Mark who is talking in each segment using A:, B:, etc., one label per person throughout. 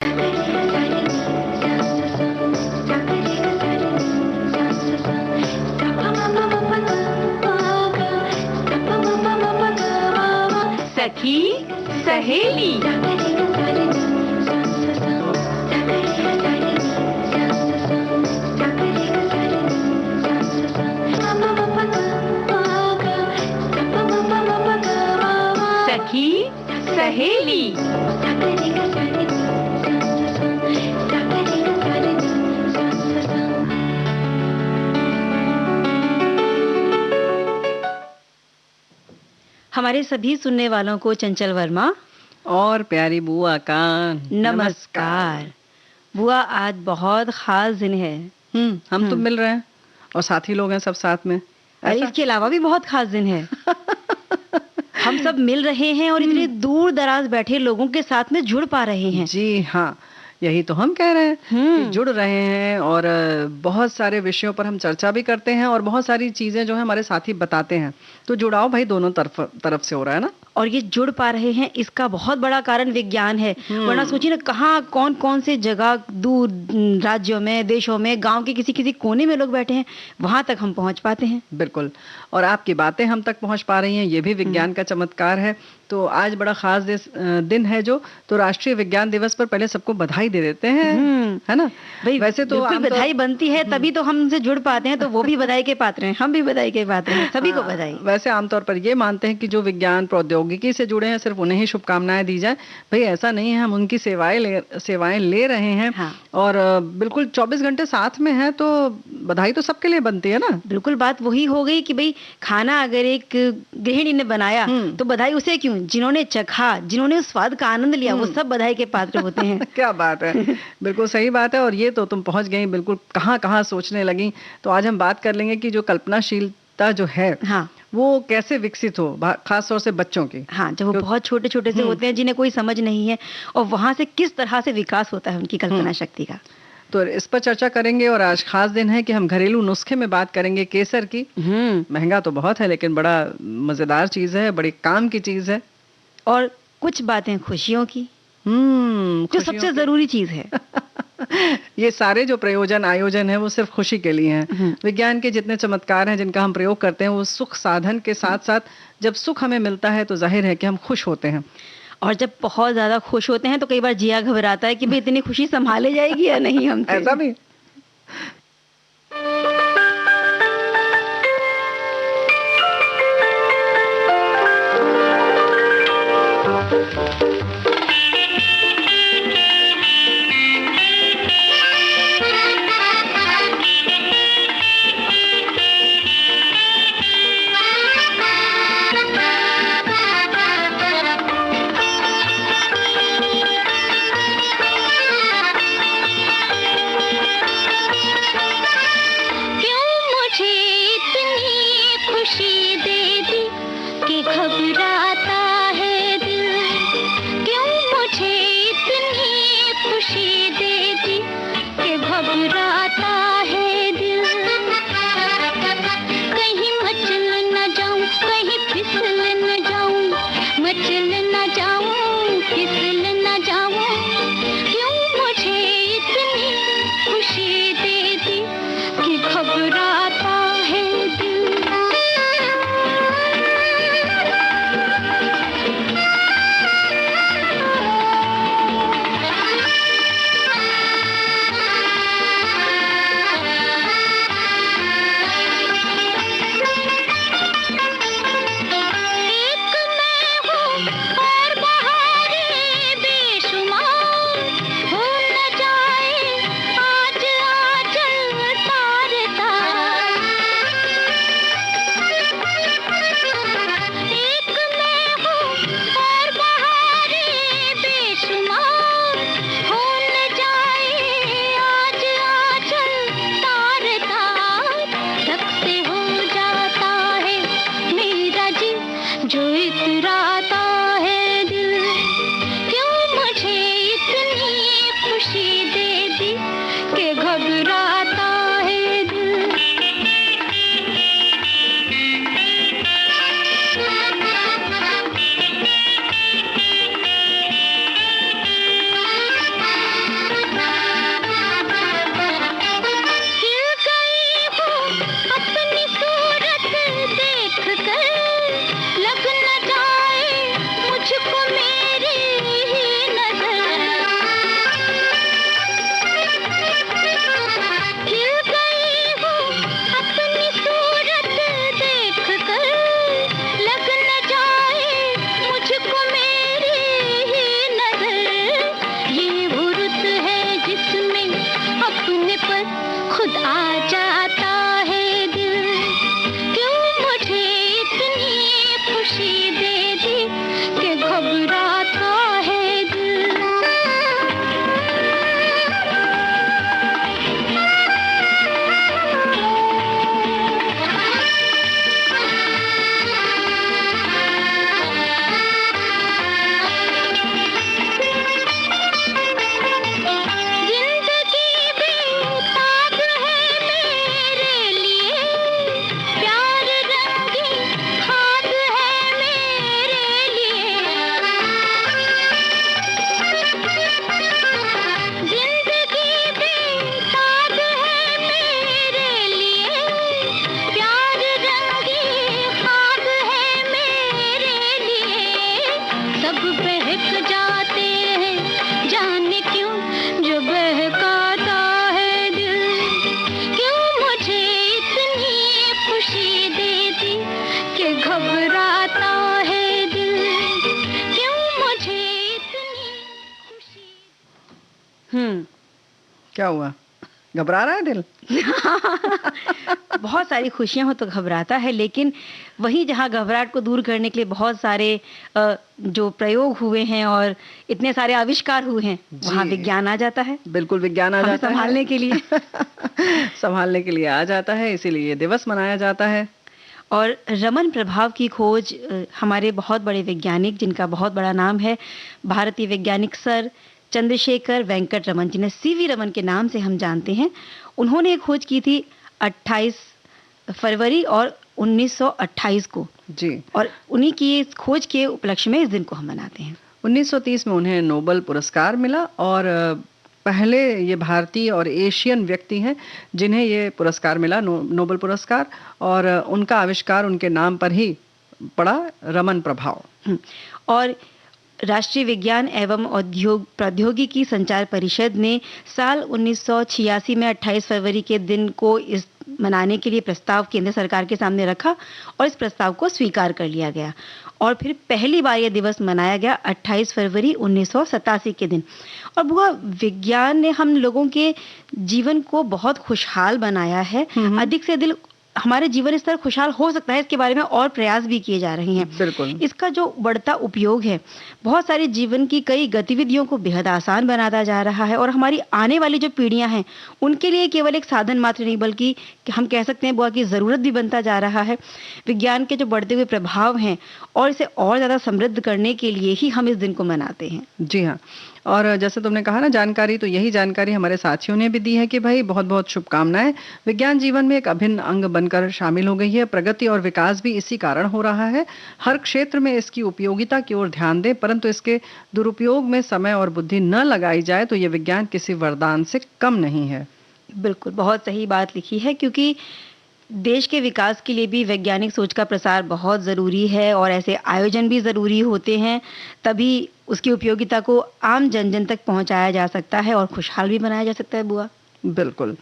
A: सखी सहेली। सखी सहेली। हमारे सभी सुनने वालों को चंचल वर्मा
B: और प्यारी बुआ का
A: नमस्कार। बुआ, आज बहुत खास दिन है।
B: हम तो मिल रहे हैं और साथी लोग हैं सब साथ में।
A: अरे इसके अलावा भी बहुत खास दिन है। हम सब मिल रहे हैं और इतने दूर दराज बैठे लोगों के साथ में जुड़ पा रहे हैं।
B: जी हाँ, यही तो हम कह रहे हैं कि जुड़ रहे हैं और बहुत सारे विषयों पर हम चर्चा भी करते हैं और बहुत सारी चीजें जो है हमारे साथी बताते हैं। तो जुड़ाव भाई दोनों तरफ से हो रहा है ना।
A: और ये जुड़ पा रहे हैं, इसका बहुत बड़ा कारण विज्ञान है। वरना सोचिए ना, कहाँ कौन कौन से जगह, दूर राज्यों में, देशों में, गांव के किसी किसी कोने में लोग बैठे हैं, वहां तक हम पहुंच पाते हैं।
B: बिल्कुल, और आपकी बातें हम तक पहुंच पा रही हैं, ये भी विज्ञान का चमत्कार है। तो आज बड़ा खास दिन है जो, तो राष्ट्रीय विज्ञान दिवस पर पहले सबको बधाई दे देते हैं, है ना
A: भाई?
B: वैसे तो
A: बधाई बनती है तभी तो हम उनसे जुड़ पाते हैं, तो वो भी बधाई के पात्र हैं, हम भी बधाई के पात्र हैं, सभी को बधाई।
B: वैसे आमतौर पर ये मानते हैं कि जो विज्ञान प्रौद्योगिकी से जुड़े हैं सिर्फ उन्हें ही शुभकामनाएं दी जाए। भाई ऐसा नहीं है, हम उनकी सेवाएं ले रहे हैं।
A: हाँ।
B: और बिल्कुल 24 घंटे साथ में है, तो बधाई तो सबके लिए बनती है ना।
A: बिल्कुल, बात वही हो गई कि भाई खाना अगर एक गृहिणी ने बनाया तो बधाई उसे क्यों, जिन्होंने चखा, जिन्होंने उस स्वाद का आनंद लिया, वो सब बधाई के पात्र होते हैं।
B: क्या बात है, बिल्कुल सही बात है। और ये तो तुम पहुंच गई बिल्कुल कहाँ कहाँ सोचने लगी। तो आज हम बात कर लेंगे कि जो कल्पनाशीलता जो है,
A: हाँ, वो
B: कैसे विकसित हो, खास तौर से बच्चों की।
A: हाँ, जब वो बहुत छोटे छोटे से होते हैं, जिन्हें कोई समझ नहीं है, और वहां से किस तरह से विकास होता है उनकी कल्पना शक्ति का।
B: तो इस पर चर्चा करेंगे। और आज खास दिन है कि हम घरेलू नुस्खे में बात करेंगे केसर की। महंगा तो बहुत है, लेकिन बड़ा मजेदार चीज है, बड़ी काम की चीज है।
A: और कुछ बातें खुशियों की, जो सबसे जरूरी चीज है।
B: ये सारे जो आयोजन है वो सिर्फ खुशी के लिए हैं। विज्ञान के जितने चमत्कार हैं जिनका हम प्रयोग करते हैं, वो सुख साधन के साथ साथ जब सुख हमें मिलता है तो जाहिर है कि हम खुश होते हैं।
A: और जब बहुत ज्यादा खुश होते हैं तो कई बार जिया घबराता है कि भाई इतनी खुशी संभाले जाएगी या नहीं हमसे।
B: ऐसा भी। क्या हुआ, घबरा रहा है दिल?
A: बहुत सारी खुशियां हो तो घबराता है, लेकिन वही जहां घबराहट को दूर करने के लिए बहुत सारे जो प्रयोग हुए हैं और इतने सारे आविष्कार हुए हैं, वहां विज्ञान आ जाता है।
B: बिल्कुल, विज्ञान आ जाता है
A: संभालने के लिए।
B: संभालने के लिए आ जाता है, इसीलिए ये दिवस मनाया जाता है।
A: और रमन प्रभाव की खोज हमारे बहुत बड़े वैज्ञानिक, जिनका बहुत बड़ा नाम है, भारतीय वैज्ञानिक सर चंद्रशेखर वेंकट रमन, जिन्हें सीवी रमन के नाम से हम जानते हैं, उन्होंने एक खोज की थी 28 फरवरी और 1928 को
B: जी।
A: और उन्हीं की इस खोज के उपलक्ष्य में इस दिन को हम मनाते हैं।
B: 1930 में उन्हें नोबेल पुरस्कार मिला और पहले ये भारतीय और एशियन व्यक्ति हैं जिन्हें ये पुरस्कार मिला, नोबेल पुरस्कार, और उनका आविष्कार उनके नाम पर ही पड़ा, रमन प्रभाव।
A: और राष्ट्रीय विज्ञान एवं प्रौद्योगिकी संचार परिषद ने साल 1986 में 28 फरवरी के दिन को इस मनाने के लिए प्रस्ताव केंद्र सरकार के सामने रखा और इस प्रस्ताव को स्वीकार कर लिया गया और फिर पहली बार यह दिवस मनाया गया 28 फरवरी 1987 के दिन। और बुआ, विज्ञान ने हम लोगों के जीवन को बहुत खुशहाल बनाया है। अधिक से अधिक हमारे जीवन स्तर खुशहाल हो सकता है, इसके बारे में और प्रयास भी किए जा रहे हैं।
B: बिल्कुल।
A: इसका जो बढ़ता उपयोग है, बहुत सारी जीवन की कई गतिविधियों को बेहद आसान बनाता जा रहा है और हमारी आने वाली जो पीढ़ियां हैं, उनके लिए केवल एक साधन मात्र नहीं, बल्कि हम कह सकते हैं बुआ की जरूरत भी बनता जा रहा है। विज्ञान के जो बढ़ते हुए प्रभाव हैं और इसे और ज्यादा समृद्ध करने के लिए ही हम इस दिन को मनाते हैं।
B: जी हाँ, और जैसे तुमने कहा ना जानकारी, तो यही जानकारी हमारे साथियों ने भी दी है कि भाई बहुत बहुत शुभकामनाएं। विज्ञान जीवन में एक अभिन्न अंग बनकर शामिल हो गई है। प्रगति और विकास भी इसी कारण हो रहा है। हर क्षेत्र में इसकी उपयोगिता की ओर ध्यान दें, परंतु इसके दुरुपयोग में समय और बुद्धि न लगाई जाए तो ये विज्ञान किसी वरदान से कम नहीं है।
A: बिल्कुल, बहुत सही बात लिखी है, क्योंकि देश के विकास के लिए भी वैज्ञानिक सोच का प्रसार बहुत ज़रूरी है और ऐसे आयोजन भी ज़रूरी होते हैं, तभी उसकी उपयोगिता को आम जन तक पहुंचाया जा सकता है और खुशहाल भी बनाया जा सकता है बुआ।
B: बिल्कुल,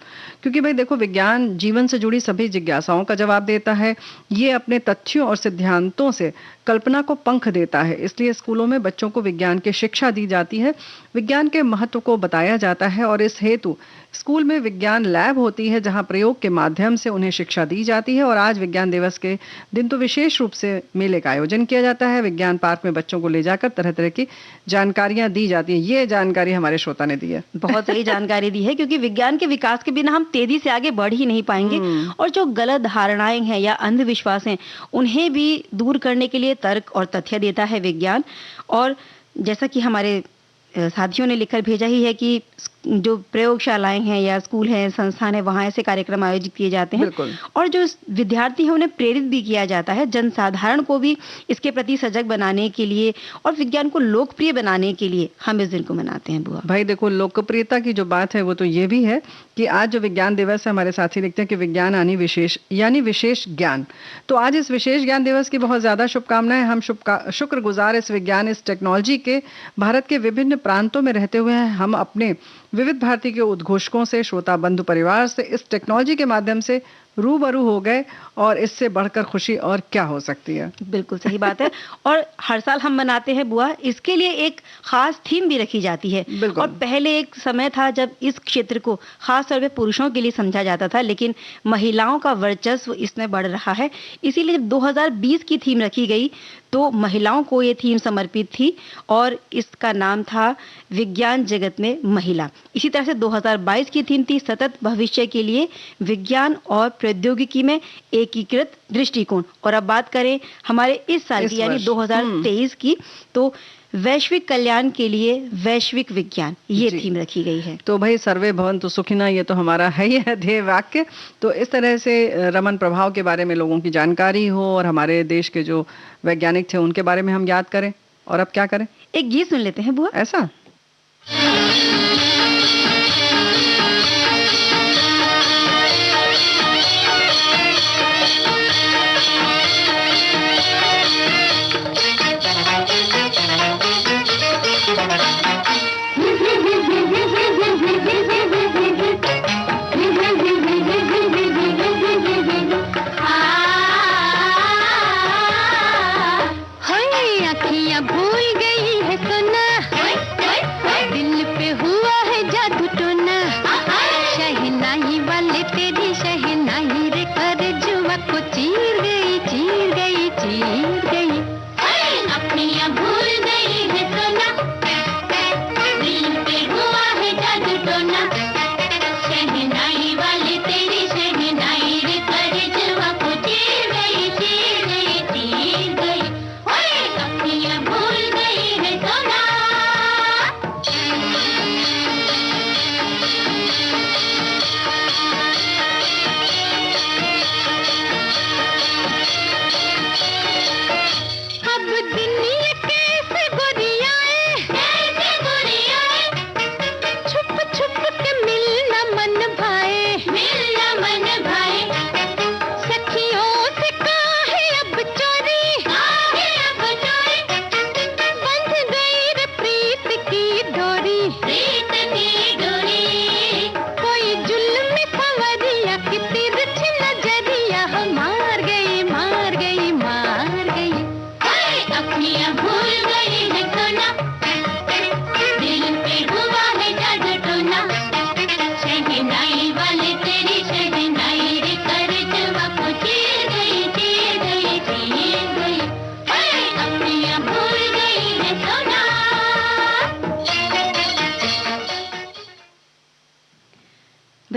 B: क्योंकि भाई देखो, विज्ञान जीवन से जुड़ी सभी जिज्ञासाओं का जवाब देता है। ये अपने तथ्यों और सिद्धांतों से कल्पना को पंख देता है। इसलिए स्कूलों में बच्चों को विज्ञान की शिक्षा दी जाती है, विज्ञान के महत्व को बताया जाता है और इस हेतु स्कूल में विज्ञान लैब होती है जहां प्रयोग के माध्यम से उन्हें शिक्षा दी जाती है। और आज विज्ञान दिवस के दिन तो विशेष रूप से मेले का आयोजन किया जाता है। विज्ञान पार्क में बच्चों को ले जाकर तरह तरह की जानकारियां दी जाती हैं। ये जानकारी हमारे श्रोता ने दी है।
A: बहुत सही जानकारी दी है, क्योंकि विज्ञान के विकास के बिना हम तेजी से आगे बढ़ ही नहीं पाएंगे और जो गलत धारणाएं हैं या अंधविश्वास हैं, उन्हें भी दूर करने के लिए तर्क और तथ्य देता है विज्ञान। और जैसा कि हमारे साथियों ने लिखकर भेजा ही है कि जो प्रयोगशालाएं हैं या स्कूल हैं, संस्थान है, वहाँ ऐसे कार्यक्रम आयोजित किए जाते हैं और जो विद्यार्थी हैं उन्हें प्रेरित भी किया जाता है, जनसाधारण को भी इसके प्रति सजग बनाने के लिए और विज्ञान को लोकप्रिय बनाने के लिए हम इस दिन को मनाते हैं बुआ।
B: भाई देखो, लोकप्रियता की जो बात है वो तो ये भी है कि आज जो विज्ञान दिवस है, हमारे साथी लिखते हैं कि विज्ञान यानी विशेष ज्ञान। तो आज इस विशेष ज्ञान दिवस की बहुत ज्यादा शुभकामनाएं। हम शुक्रगुजार इस विज्ञान, इस टेक्नोलॉजी के भारत के विभिन्न प्रांतों में रहते हुए हम अपने विविध भारती के उद्घोषकों से, श्रोता बंधु परिवार से इस टेक्नोलॉजी के माध्यम से रूबरू हो गए और इससे बढ़कर खुशी और क्या हो सकती है।
A: बिल्कुल सही बात है। और हर साल हम मनाते हैं बुआ, इसके लिए एक खास थीम भी रखी जाती है। और पहले एक समय था जब इस क्षेत्र को खास तौर पे पुरुषों के लिए समझा जाता था, लेकिन महिलाओं का वर्चस्व इसमें बढ़ रहा है। इसीलिए 2020 की थीम रखी गई तो महिलाओं को ये थीम समर्पित थी और इसका नाम था विज्ञान जगत में महिला। इसी तरह से 2022 की थीम थी सतत भविष्य के लिए विज्ञान और प्रौद्योगिकी में एकीकृत दृष्टिकोण। और अब बात करें हमारे इस साल की यानी 2023 की, तो वैश्विक कल्याण के लिए वैश्विक विज्ञान, ये थीम रखी गई है।
B: तो भाई सर्वे भवन्तु सुखिनः, ये तो हमारा है ही है ध्येय वाक्य। तो इस तरह से रमन प्रभाव के बारे में लोगों की जानकारी हो और हमारे देश के जो वैज्ञानिक थे उनके बारे में हम याद करें। और अब क्या करें,
A: एक गीत सुन लेते हैं बुआ।
B: ऐसा
C: भूल गई है सुना, दिल पे हुआ है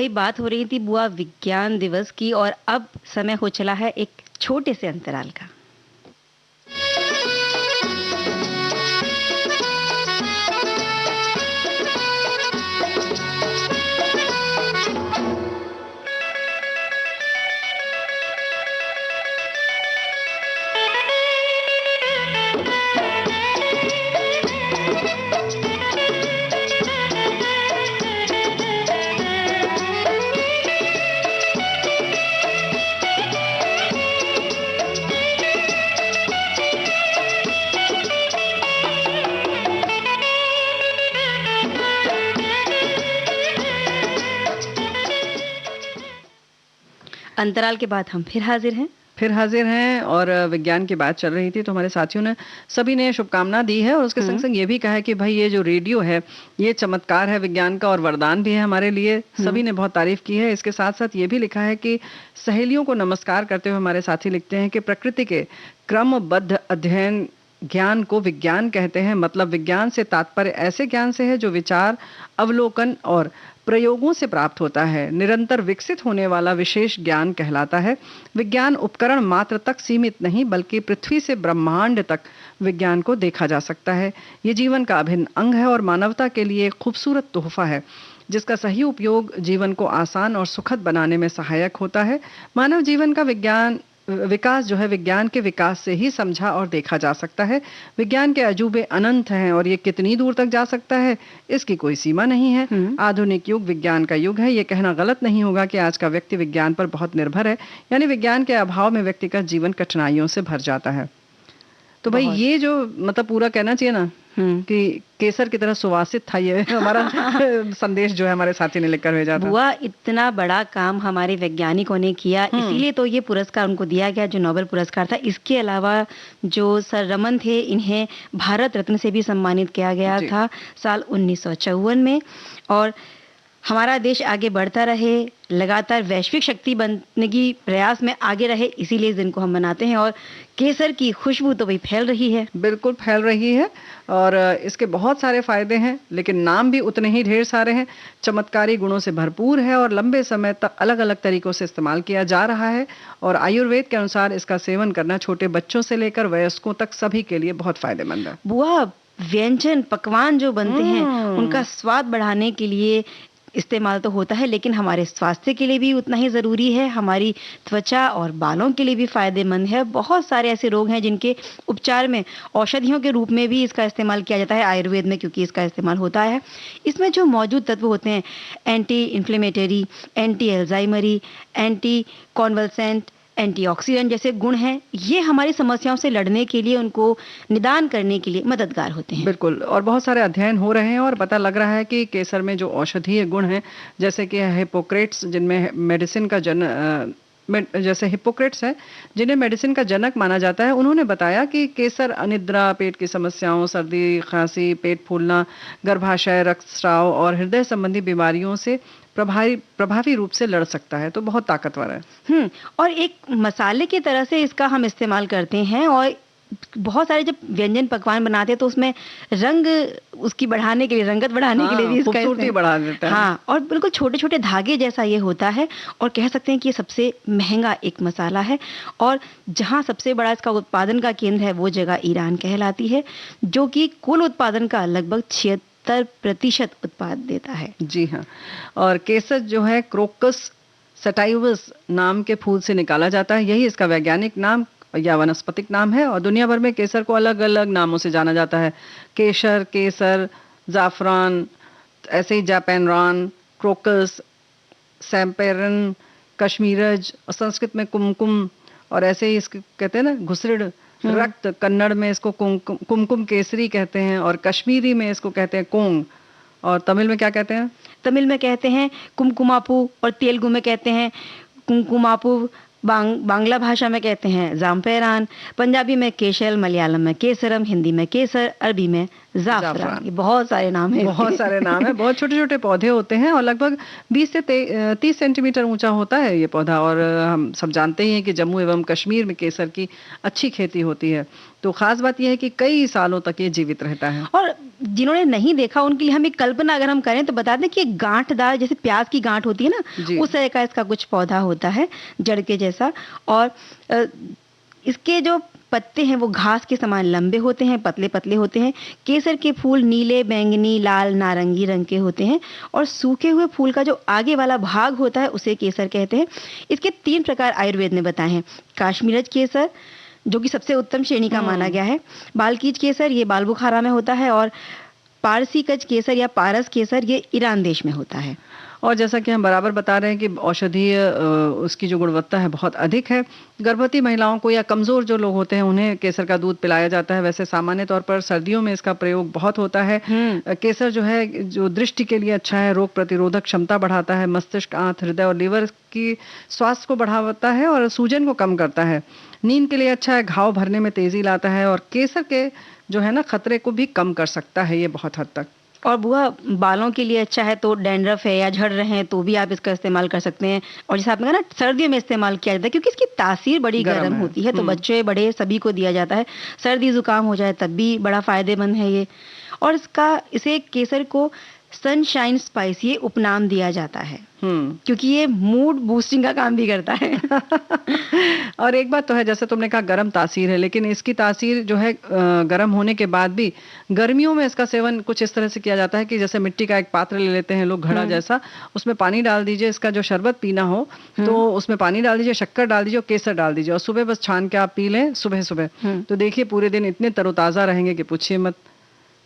A: भाई बात हो रही थी बुआ विज्ञान दिवस की, और अब समय हो चला है एक छोटे से अंतराल का। अंतराल के बाद हम फिर हाजिर हैं और विज्ञान की बात चल रही थी तो हमारे साथियों ने सभी ने शुभकामना दी है और उसके संग संग ये भी कहा है कि भाई ये जो रेडियो है ये चमत्कार है विज्ञान का और वरदान भी है हमारे लिए। सभी ने बहुत तारीफ की है। इसके साथ साथ ये भी लिखा है कि सहेलियों को नमस्कार करते हुए हमारे साथी लिखते हैं कि प्रकृति के क्रमबद्ध अध्ययन ज्ञान को विज्ञान कहते हैं। मतलब विज्ञान से तात्पर्य ऐसे ज्ञान से है जो विचार, अवलोकन और प्रयोगों से प्राप्त होता है। निरंतर विकसित होने वाला विशेष ज्ञान कहलाता है। विज्ञान उपकरण मात्र तक सीमित नहीं बल्कि पृथ्वी से ब्रह्मांड तक विज्ञान को देखा जा सकता है। ये जीवन का अभिन्न अंग है और मानवता के लिए एक खूबसूरत तोहफा है जिसका सही उपयोग जीवन को आसान और सुखद बनाने में सहायक होता है। मानव जीवन का विकास जो है विज्ञान के विकास से ही समझा और देखा जा सकता है। विज्ञान के अजूबे अनंत हैं और ये कितनी दूर तक जा सकता है इसकी कोई सीमा नहीं है। आधुनिक युग विज्ञान का युग है। ये कहना गलत नहीं होगा कि आज का व्यक्ति विज्ञान पर बहुत निर्भर है, यानी विज्ञान के अभाव में व्यक्ति का जीवन कठिनाइयों से भर जाता है। तो भाई ये जो मतलब पूरा कहना चाहिए ना कि केसर की तरह सुवासित था ये हमारा संदेश जो है हमारे साथी ने लिखकर भेजा था। बुआ इतना बड़ा काम हमारे वैज्ञानिकों ने किया, इसीलिए तो ये पुरस्कार उनको दिया गया जो नोबेल पुरस्कार था। इसके अलावा जो सर रमन थे इन्हें भारत रत्न से भी सम्मानित किया गया था साल 1954 में। और हमारा देश आगे बढ़ता रहे, लगातार वैश्विक शक्ति बनने की प्रयास में आगे रहे, इसीलिए इस दिन को हम मनाते हैं। और केसर की खुशबू तो भाई फैल रही है,
B: बिल्कुल फैल रही है और इसके बहुत सारे फायदे हैं लेकिन नाम भी उतने ही ढेर सारे हैं। चमत्कारी गुणों से भरपूर है और लंबे समय तक अलग अलग तरीकों से इस्तेमाल किया जा रहा है। और आयुर्वेद के अनुसार इसका सेवन करना छोटे बच्चों से लेकर वयस्कों तक सभी के लिए बहुत फायदेमंद है।
A: बुआ व्यंजन पकवान जो बनते हैं उनका स्वाद बढ़ाने के लिए इस्तेमाल तो होता है, लेकिन हमारे स्वास्थ्य के लिए भी उतना ही ज़रूरी है। हमारी त्वचा और बालों के लिए भी फ़ायदेमंद है। बहुत सारे ऐसे रोग हैं जिनके उपचार में औषधियों के रूप में भी इसका इस्तेमाल किया जाता है आयुर्वेद में, क्योंकि इसका इस्तेमाल होता है। इसमें जो मौजूद तत्व होते हैं एंटी इन्फ्लेमेटरी, एंटी एल्जाइमरी, एंटी कॉन्वल्सेंट, एंटीऑक्सीडेंट जैसे गुण हैं, ये हमारी समस्याओं से लड़ने के लिए, उनको निदान करने के लिए मददगार होते हैं।
B: बिल्कुल, और बहुत सारे अध्ययन हो रहे हैं और पता लग रहा है कि केसर में जो औषधीय गुण हैं जैसे कि हिप्पोक्रेट्स जिनमें मेडिसिन का जैसे हिप्पोक्रेट्स है जिन्हें मेडिसिन का जनक माना जाता है, उन्होंने बताया कि केसर अनिद्रा, पेट की समस्याओं, सर्दी, खांसी, पेट फूलना, गर्भाशय, रक्तस्राव और हृदय संबंधी बीमारियों से प्रभावी रूप से लड़ सकता है। तो बहुत ताकतवर है।
A: और एक मसाले की तरह से इसका हम इस्तेमाल करते हैं और बहुत सारे जब व्यंजन पकवान बनाते हैं तो उसमें रंग उसकी बढ़ाने के लिए, रंगत बढ़ाने के लिए भी इसका
B: खूबसूरती बढ़ा देता है।
A: हाँ, और बिल्कुल छोटे छोटे धागे जैसा ये होता है और कह सकते हैं कि ये सबसे महंगा एक मसाला है। और जहाँ सबसे बड़ा इसका उत्पादन का केंद्र है वो जगह ईरान कहलाती है, जो कि कुल उत्पादन का लगभग 76% उत्पाद देता है।
B: जी हाँ, और केसर जो है क्रोकस सटाइवस नाम के फूल से निकाला जाता है। यही इसका वैज्ञानिक नाम या वनस्पतिक नाम है। और दुनिया भर में केसर को अलग अलग नामों से जाना जाता है। केशर, केसर, जाफरान, ऐसे ही जापानरान, क्रोकस, सैम्पेरन, कश्मीरज, और संस्कृत में कुमकुम, और ऐसे ही इसके कहते हैं ना घुसड़ रक्त, कन्नड़ में इसको कुमकुम केसरी कहते हैं और कश्मीरी में इसको कहते हैं कोंग। और तमिल में क्या कहते हैं?
A: तमिल में कहते हैं कुमकुमापू और तेलुगु में कहते हैं कुमकुमापू, बांग्ला भाषा में कहते हैं जाम्पेरान, पंजाबी में केशल, मलयालम में केसरम, हिंदी में केसर, अरबी में जाफरान, ये बहुत सारे नाम है,
B: बहुत सारे नाम है। बहुत छोटे छोटे पौधे होते हैं और लगभग 20 से 30 सेंटीमीटर ऊंचा होता है ये पौधा। और हम सब जानते ही हैं कि जम्मू एवं कश्मीर में केसर की अच्छी खेती होती है। तो खास बात यह है कि कई सालों तक ये जीवित रहता है।
A: और जिन्होंने नहीं देखा उनके लिए हम एक कल्पना अगर हम करें तो बता दें कि एक गांठदार, जैसे प्याज की गांठ होती है ना, उस तरह का इसका कुछ पौधा होता है, जड़ के जैसा। और इसके जो पत्ते हैं वो घास के समान लंबे होते हैं, पतले पतले होते हैं। केसर के फूल नीले, बैंगनी, लाल, नारंगी रंग के होते हैं और सूखे हुए फूल का जो आगे वाला भाग होता है उसे केसर कहते हैं। इसके 3 प्रकार आयुर्वेद ने बताए हैं। काश्मीरज केसर, जो कि सबसे उत्तम श्रेणी का माना गया है। बालकीज केसर, ये बाल बुखारा में होता है। और पारसीकज केसर या पारस केसर, ये ईरान देश में होता है।
B: और जैसा कि हम बराबर बता रहे हैं कि औषधीय उसकी जो गुणवत्ता है बहुत अधिक है। गर्भवती महिलाओं को या कमज़ोर जो लोग होते हैं उन्हें केसर का दूध पिलाया जाता है। वैसे सामान्य तौर पर सर्दियों में इसका प्रयोग बहुत होता है। केसर जो है जो दृष्टि के लिए अच्छा है, रोग प्रतिरोधक क्षमता बढ़ाता है, मस्तिष्क, आंत, हृदय और लीवर की स्वास्थ्य को बढ़ाता है और सूजन को कम करता है। नींद के लिए अच्छा है, घाव भरने में तेजी लाता है और केसर के जो है ना खतरे को भी कम कर सकता है ये बहुत हद तक।
A: और बुआ बालों के लिए अच्छा है, तो डैंड्रफ है या झड़ रहे हैं तो भी आप इसका इस्तेमाल कर सकते हैं। और जैसे आपने कहा ना सर्दियों में इस्तेमाल किया जाता है क्योंकि इसकी तासीर बड़ी गर्म होती है, तो बच्चे बड़े सभी को दिया जाता है। सर्दी जुकाम हो जाए तब भी बड़ा फायदेमंद है ये। और इसे केसर को सनशाइन स्पाइस ये उपनाम दिया जाता है क्योंकि ये मूड बूस्टिंग का काम भी करता है।
B: और एक बात तो है, जैसे तुमने कहा गर्म तासीर है, लेकिन इसकी तासीर जो है गर्म होने के बाद भी गर्मियों में इसका सेवन कुछ इस तरह से किया जाता है कि जैसे मिट्टी का एक पात्र ले लेते हैं लोग, घड़ा जैसा, उसमें पानी डाल दीजिए, इसका जो शरबत पीना हो तो उसमें पानी डाल दीजिए, शक्कर डाल दीजिए और केसर डाल दीजिए और सुबह बस छान के आप पी लें सुबह सुबह। तो देखिए पूरे दिन इतने तरोताजा रहेंगे कि पूछिए मत।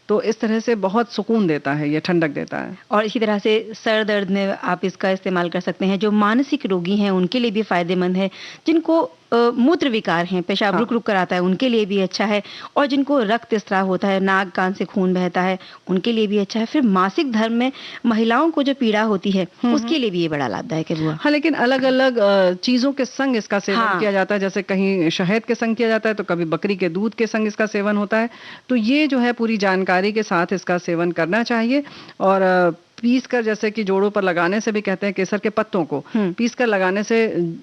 B: तो इस तरह से बहुत सुकून देता है, ये ठंडक देता है।
A: और इसी तरह से सर दर्द में आप इसका इस्तेमाल कर सकते हैं। जो मानसिक रोगी हैं उनके लिए भी फायदेमंद है। जिनको मूत्र विकार हैं, पेशाब रुक रुक कर आता है, उनके लिए भी अच्छा है। और जिनको रक्त स्राव होता है, नाक कान से खून बहता है, उनके लिए भी अच्छा है। फिर मासिक धर्म में महिलाओं को जो पीड़ा होती है उसके लिए भी ये बड़ा लाभदायक है बुआ।
B: हाँ, लेकिन अलग अलग चीजों के संग इसका सेवन किया जाता है। जैसे कहीं शहद के संग किया जाता है तो कभी बकरी के दूध के संग इसका सेवन होता है। तो ये जो है पूरी जानकारी के साथ इसका सेवन करना चाहिए। और पीस कर, जैसे कि जोड़ों पर लगाने से भी कहते हैं, केसर के पत्तों को पीस कर लगाने से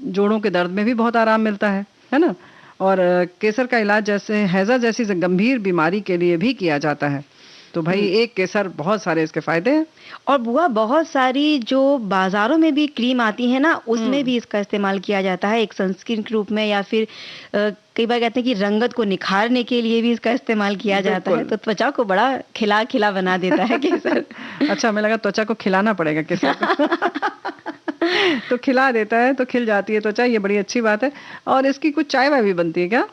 B: जोड़ों के दर्द में भी बहुत आराम मिलता है ना। और केसर का इलाज जैसे हैजा जैसी गंभीर बीमारी के लिए भी किया जाता है। तो भाई एक केसर, बहुत सारे इसके फायदे हैं।
A: और बुआ बहुत सारी जो बाजारों में भी क्रीम आती है ना, उसमें भी इसका इस्तेमाल किया जाता है एक सनस्क्रीन के रूप में, या फिर कई बार कहते हैं कि रंगत को निखारने के लिए भी इसका इस्तेमाल किया जाता है। तो त्वचा को बड़ा खिला खिला बना देता है केसर।
B: अच्छा, हमें लगा त्वचा को खिलाना पड़ेगा केसर को। तो खिला देता है तो खिल जाती है त्वचा, ये बड़ी अच्छी बात है। और इसकी कुछ चाय वाय भी बनती है क्या?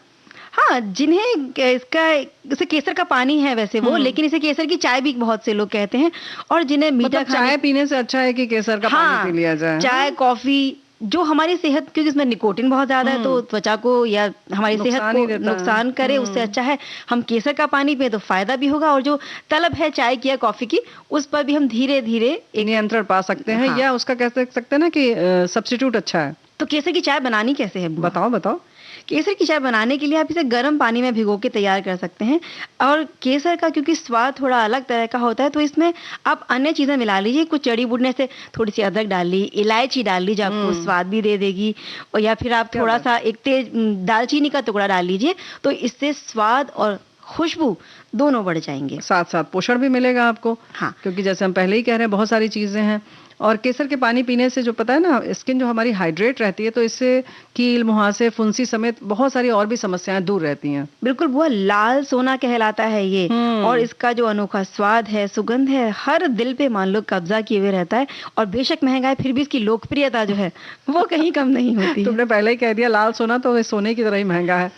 A: हाँ, जिन्हें इसका इसे केसर का पानी है वैसे वो, लेकिन इसे केसर की चाय भी बहुत से लोग कहते हैं। और जिन्हें मीठा
B: चाय पीने से अच्छा है कि केसर का पानी पी लिया जाए।
A: चाय, कॉफी, जो हमारी सेहत, क्योंकि इसमें निकोटिन बहुत ज्यादा है तो त्वचा को या हमारी सेहत को नुकसान करे, उससे अच्छा है हम केसर का पानी पिए तो फायदा भी होगा। और जो तलब है चाय की या कॉफी की, उस पर भी हम धीरे धीरे एक
B: नियंत्रण पा सकते हैं। या उसका कह सकते हैं ना कि सब्स्टिट्यूट अच्छा है।
A: तो केसर की चाय बनानी कैसे है?
B: बताओ।
A: केसर की चाय बनाने के लिए आप इसे गर्म पानी में भिगो के तैयार कर सकते हैं। और केसर का क्योंकि स्वाद थोड़ा अलग तरह का होता है तो इसमें आप अन्य चीज़ें मिला लीजिए। कुछ जड़ी बूटी से थोड़ी सी अदरक डाल ली, इलायची डाल ली जो आपको स्वाद भी दे देगी। और या फिर आप थोड़ा सा एक तेज दालचीनी का टुकड़ा डाल लीजिए, तो इससे स्वाद और खुशबू दोनों बढ़ जाएंगे।
B: साथ साथ पोषण भी मिलेगा आपको।
A: हाँ,
B: क्योंकि जैसे हम पहले ही कह रहे हैं बहुत सारी चीजें हैं। और केसर के पानी पीने से जो पता है ना, स्किन जो हमारी हाइड्रेट रहती है, तो इससे कील, मुहासे, फुंसी समेत बहुत सारी और भी समस्याएं दूर रहती हैं।
A: बिल्कुल बुआ, लाल सोना कहलाता है ये। और इसका जो अनोखा स्वाद है, सुगंध है, हर दिल पे मान लो कब्जा किए हुए रहता है। और बेशक महंगा है फिर भी इसकी लोकप्रियता जो है वो कहीं कम नहीं होती।
B: तुमने पहले ही कह दिया लाल सोना, तो सोने की तरह ही महंगा है।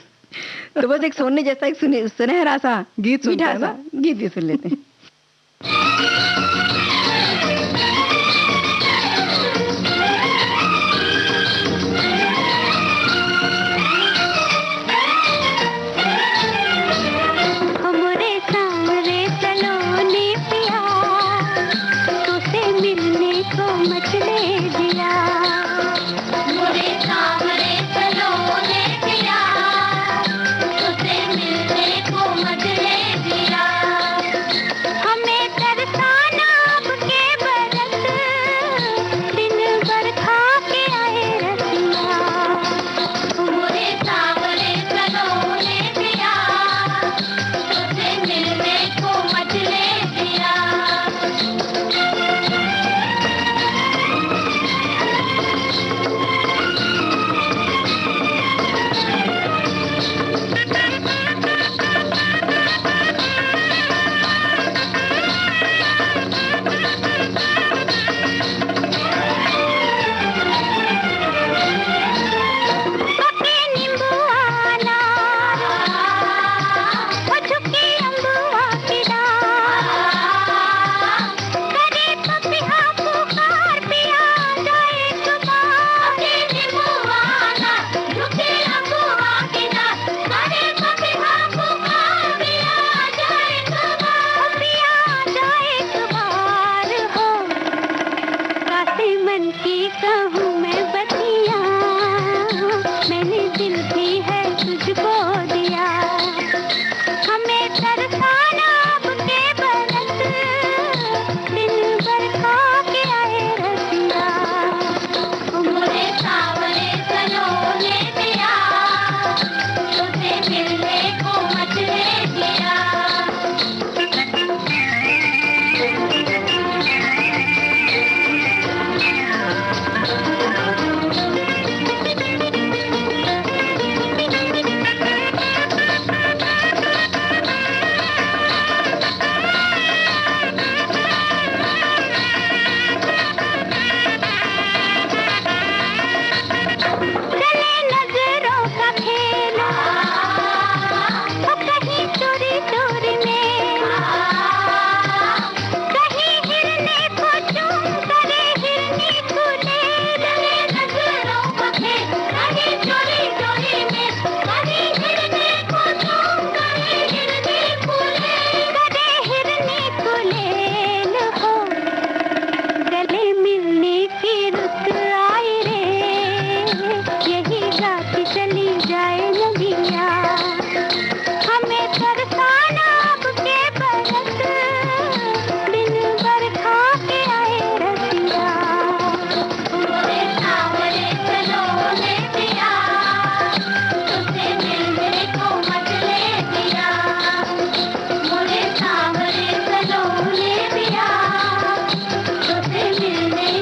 A: तो बस एक सोने जैसा एक सुनहरा सा
B: गीत सुनते हैं ना,
A: गीत भी सुन लेते हैं।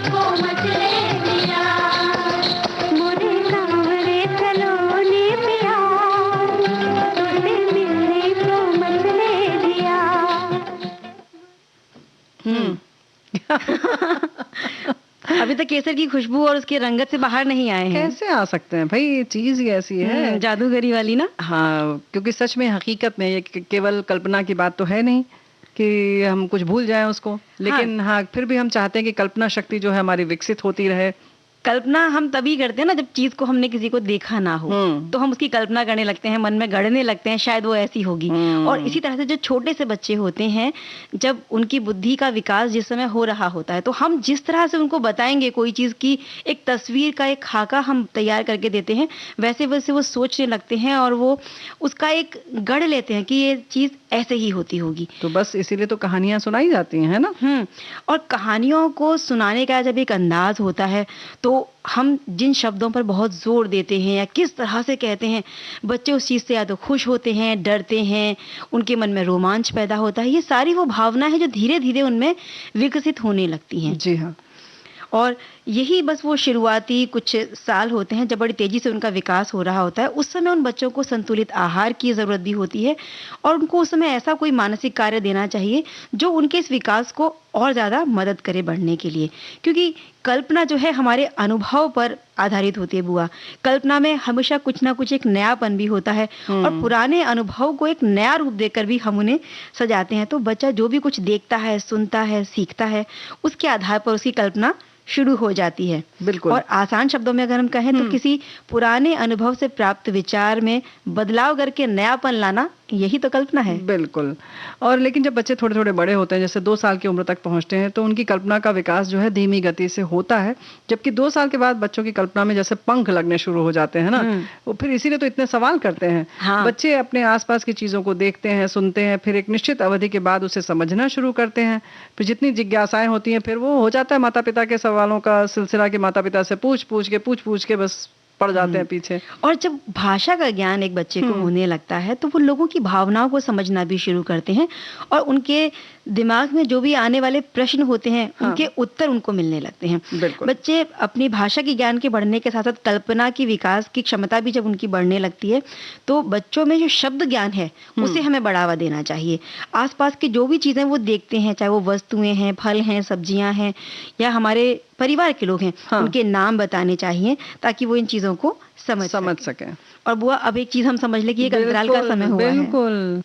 C: को मचले दिया, मोरे सांवरे सलोने पिया, तुझसे मिलने को मचले दिया।
A: अभी तक केसर की खुशबू और उसकी रंगत से बाहर नहीं आए हैं।
B: कैसे आ सकते हैं भाई, ये चीज ही ऐसी है।
A: जादूगरी वाली ना।
B: हाँ, क्योंकि सच में हकीकत में ये केवल कल्पना की बात तो है नहीं कि हम कुछ भूल जाएं उसको, लेकिन हाँ फिर भी हम चाहते हैं कि कल्पना शक्ति जो है हमारी विकसित होती रहे।
A: कल्पना हम तभी करते हैं ना जब चीज को हमने किसी को देखा ना हो, तो हम उसकी कल्पना करने लगते हैं, मन में गढ़ने लगते हैं शायद वो ऐसी होगी। और इसी तरह से जो छोटे से बच्चे होते हैं, जब उनकी बुद्धि का विकास जिस समय हो रहा होता है, तो हम जिस तरह से उनको बताएंगे कोई चीज की एक तस्वीर का एक खाका हम तैयार करके देते हैं, वैसे वैसे वो सोचने लगते हैं और वो उसका एक गढ़ लेते हैं कि ये चीज ऐसे ही होती होगी।
B: तो बस इसीलिए तो कहानियां सुनाई जाती हैं, है ना।
A: और कहानियों को सुनाने का जब एक अंदाज होता है, तो हम जिन शब्दों पर बहुत जोर देते हैं या किस तरह से कहते हैं, बच्चे उस चीज से या तो खुश होते हैं, डरते हैं, उनके मन में रोमांच पैदा होता है। ये सारी वो भावना है जो धीरे धीरे उनमें विकसित होने लगती हैं।
B: जी हाँ।
A: और यही बस वो शुरुआती कुछ साल होते हैं जब बड़ी तेजी से उनका विकास हो रहा होता है। उस समय उन बच्चों को संतुलित आहार की ज़रूरत भी होती है और उनको उस समय ऐसा कोई मानसिक कार्य देना चाहिए जो उनके इस विकास को और ज़्यादा मदद करे बढ़ने के लिए। क्योंकि कल्पना जो है हमारे अनुभव पर आधारित होती है बुआ। कल्पना में हमेशा कुछ ना कुछ एक नयापन भी होता है और पुराने अनुभव को एक नया रूप देकर भी हम उन्हें सजाते हैं। तो बच्चा जो भी कुछ देखता है, सुनता है, सीखता है, उसके आधार पर उसकी कल्पना शुरू हो जाती है।
B: बिल्कुल।
A: और आसान शब्दों में अगर हम कहें तो किसी पुराने अनुभव से प्राप्त विचार में बदलाव करके नयापन लाना, यही तो कल्पना है।
B: बिल्कुल। और लेकिन जब बच्चे थोड़े थोड़े बड़े होते हैं, जैसे 2 साल की उम्र तक पहुंचते हैं, तो उनकी कल्पना का विकास जो है धीमी गति से होता है, जबकि 2 साल के बाद बच्चों की कल्पना में जैसे पंख लगने शुरू हो जाते हैं ना। वो फिर इसीलिए तो इतने सवाल करते हैं।
A: हाँ।
B: बच्चे अपने आसपास की चीजों को देखते हैं, सुनते हैं, फिर एक निश्चित अवधि के बाद उसे समझना शुरू करते हैं। फिर जितनी जिज्ञासाएं होती हैं, फिर वो हो जाता है माता पिता के सवालों का सिलसिला, के माता पिता से पूछ पूछ के बस पड़ जाते हैं पीछे।
A: और जब भाषा का ज्ञान एक बच्चे को होने लगता है, तो वो लोगों की भावनाओं को समझना भी शुरू करते हैं और उनके दिमाग में जो भी आने वाले प्रश्न होते हैं, उनके उत्तर उनको मिलने लगते हैं।
B: बिल्कुल।
A: बच्चे अपनी भाषा की ज्ञान के बढ़ने के साथ साथ कल्पना की विकास की क्षमता भी जब उनकी बढ़ने लगती है, तो बच्चों में जो शब्द ज्ञान है उसे हमें बढ़ावा देना चाहिए। आसपास की जो भी चीजें वो देखते हैं, चाहे वो वस्तुएं हैं, फल हैं, सब्जियां हैं या हमारे परिवार के लोग हैं, उनके नाम बताने चाहिए ताकि वो इन चीजों को समझ
B: सके।
A: और बुआ, अब एक चीज हम समझ ले कि एक अंतराल का समय हुआ है।
B: बिल्कुल।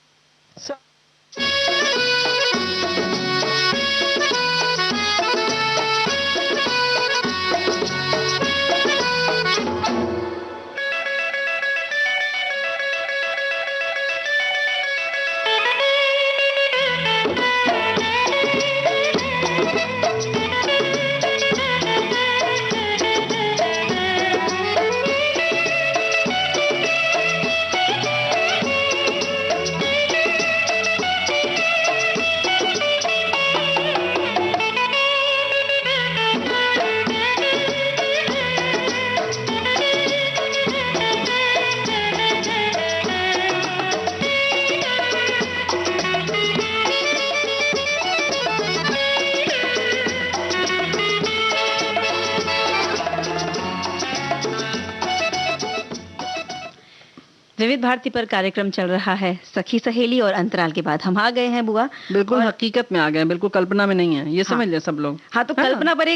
A: विविध भारती पर कार्यक्रम चल रहा है सखी सहेली, और अंतराल के बाद हम आ गए हैं बुआ।
B: बिल्कुल हकीकत में आ गए हैं, बिल्कुल कल्पना में नहीं है, ये समझ ले सब लोग।
A: हाँ, तो कल्पना पर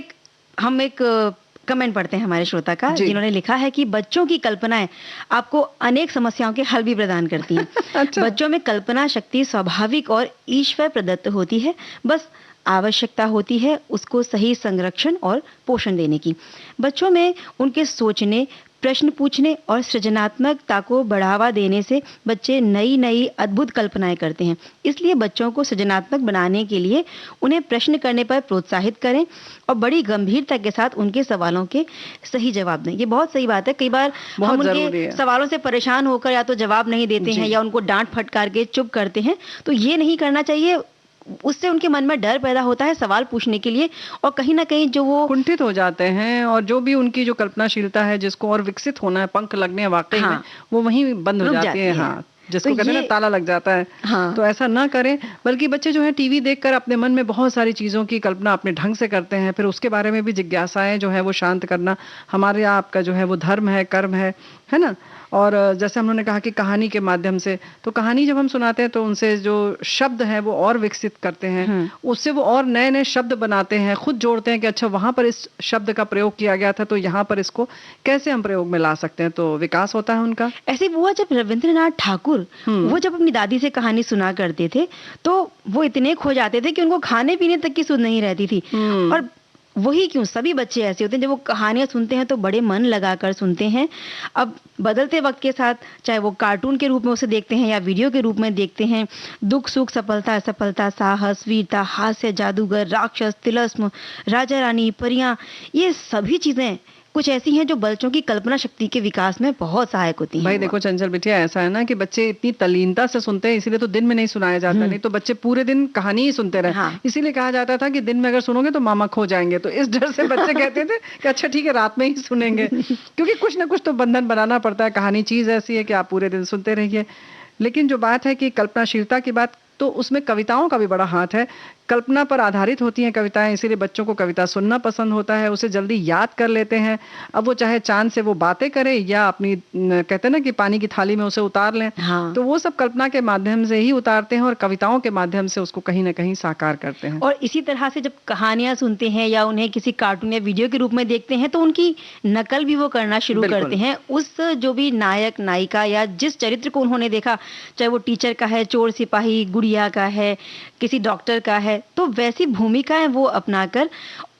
A: हम एक कमेंट पढ़ते हैं हमारे श्रोता का, जिन्होंने लिखा है कि बच्चों की कल्पनाएं आपको अनेक समस्याओं के हल भी प्रदान करती हैं।
B: अच्छा।
A: बच्चों में कल्पना शक्ति स्वाभाविक और ईश्वर प्रदत्त होती है, बस आवश्यकता होती है उसको सही संरक्षण और पोषण देने की। बच्चों में उनके सोचने, प्रश्न पूछने और सृजनात्मकता को बढ़ावा देने से बच्चे नई नई अद्भुत कल्पनाएं करते हैं। इसलिए बच्चों को सृजनात्मक बनाने के लिए उन्हें प्रश्न करने पर प्रोत्साहित करें और बड़ी गंभीरता के साथ उनके सवालों के सही जवाब दें। ये बहुत सही बात है। कई बार हम उनके सवालों से परेशान होकर या तो जवाब नहीं देते हैं या उनको डांट फटकार के चुप करते हैं, तो ये नहीं करना चाहिए। उससे उनके मन में डर पैदा होता है सवाल पूछने के लिए, और कहीं ना कहीं जो वो
B: कुंठित हो जाते हैं और जो भी उनकी जो कल्पनाशीलता है जिसको और विकसित होना है, पंख लगने हैं वाकई में, वो वहीं बंद हो जाती है। हाँ, जिसको
A: तो
B: कहते हैं ना
A: ये-
B: ताला लग जाता है।
A: हाँ।
B: तो ऐसा ना करें, बल्कि बच्चे जो है टीवी देखकर अपने मन में बहुत सारी चीजों की कल्पना अपने ढंग से करते हैं, फिर उसके बारे में भी जिज्ञासाएं जो है वो शांत करना हमारे आपका जो है वो धर्म है, कर्म है ना। और जैसे हम लोगों ने कहा कि कहानी के माध्यम से, तो कहानी जब हम सुनाते हैं तो उनसे जो शब्द है वो और विकसित करते हैं, उससे वो और नए नए शब्द बनाते हैं, खुद जोड़ते हैं कि अच्छा वहां पर इस शब्द का प्रयोग किया गया था तो यहाँ पर इसको कैसे हम प्रयोग में ला सकते हैं, तो विकास होता है उनका।
A: ऐसे बुआ जब रविंद्रनाथ ठाकुर वो जब अपनी दादी से कहानी सुना करते थे तो वो इतने खो जाते थे कि उनको खाने पीने तक की सुध नहीं रहती थी। और वही क्यों, सभी बच्चे ऐसे होते हैं, जब वो कहानियां सुनते हैं तो बड़े मन लगाकर सुनते हैं। अब बदलते वक्त के साथ चाहे वो कार्टून के रूप में उसे देखते हैं या वीडियो के रूप में देखते हैं, दुख सुख, सफलता असफलता, साहस वीरता, हास्य, जादूगर, राक्षस, तिलस्म, राजा रानी, परियां, ये सभी चीजें कुछ ऐसी हैं जो बच्चों की कल्पना शक्ति के विकास में बहुत सहायक होती हैं।
B: भाई देखो चंचल बिटिया, ऐसा है ना कि बच्चे इतनी तल्लीनता से सुनते हैं, इसीलिए तो दिन में नहीं सुनाया जाता, नहीं तो बच्चे पूरे दिन कहानी ही सुनते रहे।
A: हाँ।
B: इसीलिए कहा जाता था कि दिन में अगर सुनोगे तो मामा खो जाएंगे, तो इस डर से बच्चे कहते थे कि अच्छा ठीक है रात में ही सुनेंगे, क्योंकि कुछ ना कुछ तो बंधन बनाना पड़ता है। कहानी चीज ऐसी है कि आप पूरे दिन सुनते रहिए। लेकिन जो बात है कि कल्पनाशीलता की बात, तो उसमें कविताओं का भी बड़ा हाथ है। कल्पना पर आधारित होती हैं कविताएं, इसीलिए बच्चों को कविता सुनना पसंद होता है, उसे जल्दी याद कर लेते हैं। अब वो चाहे चांद से वो बातें करें या अपनी कहते हैं ना कि पानी की थाली में उसे उतार लें,
A: हाँ।
B: तो वो सब कल्पना के माध्यम से ही उतारते हैं और कविताओं के माध्यम से उसको कहीं ना कहीं साकार करते हैं।
A: और इसी तरह से जब कहानियां सुनते हैं या उन्हें किसी कार्टून या वीडियो के रूप में देखते हैं तो उनकी नकल भी वो करना शुरू
B: बिल्कुल।
A: करते हैं। उस जो भी नायक नायिका या जिस चरित्र को उन्होंने देखा, चाहे वो टीचर का है, चोर सिपाही, गुड़िया का है, किसी डॉक्टर का है, तो वैसी भूमिकाएं वो अपनाकर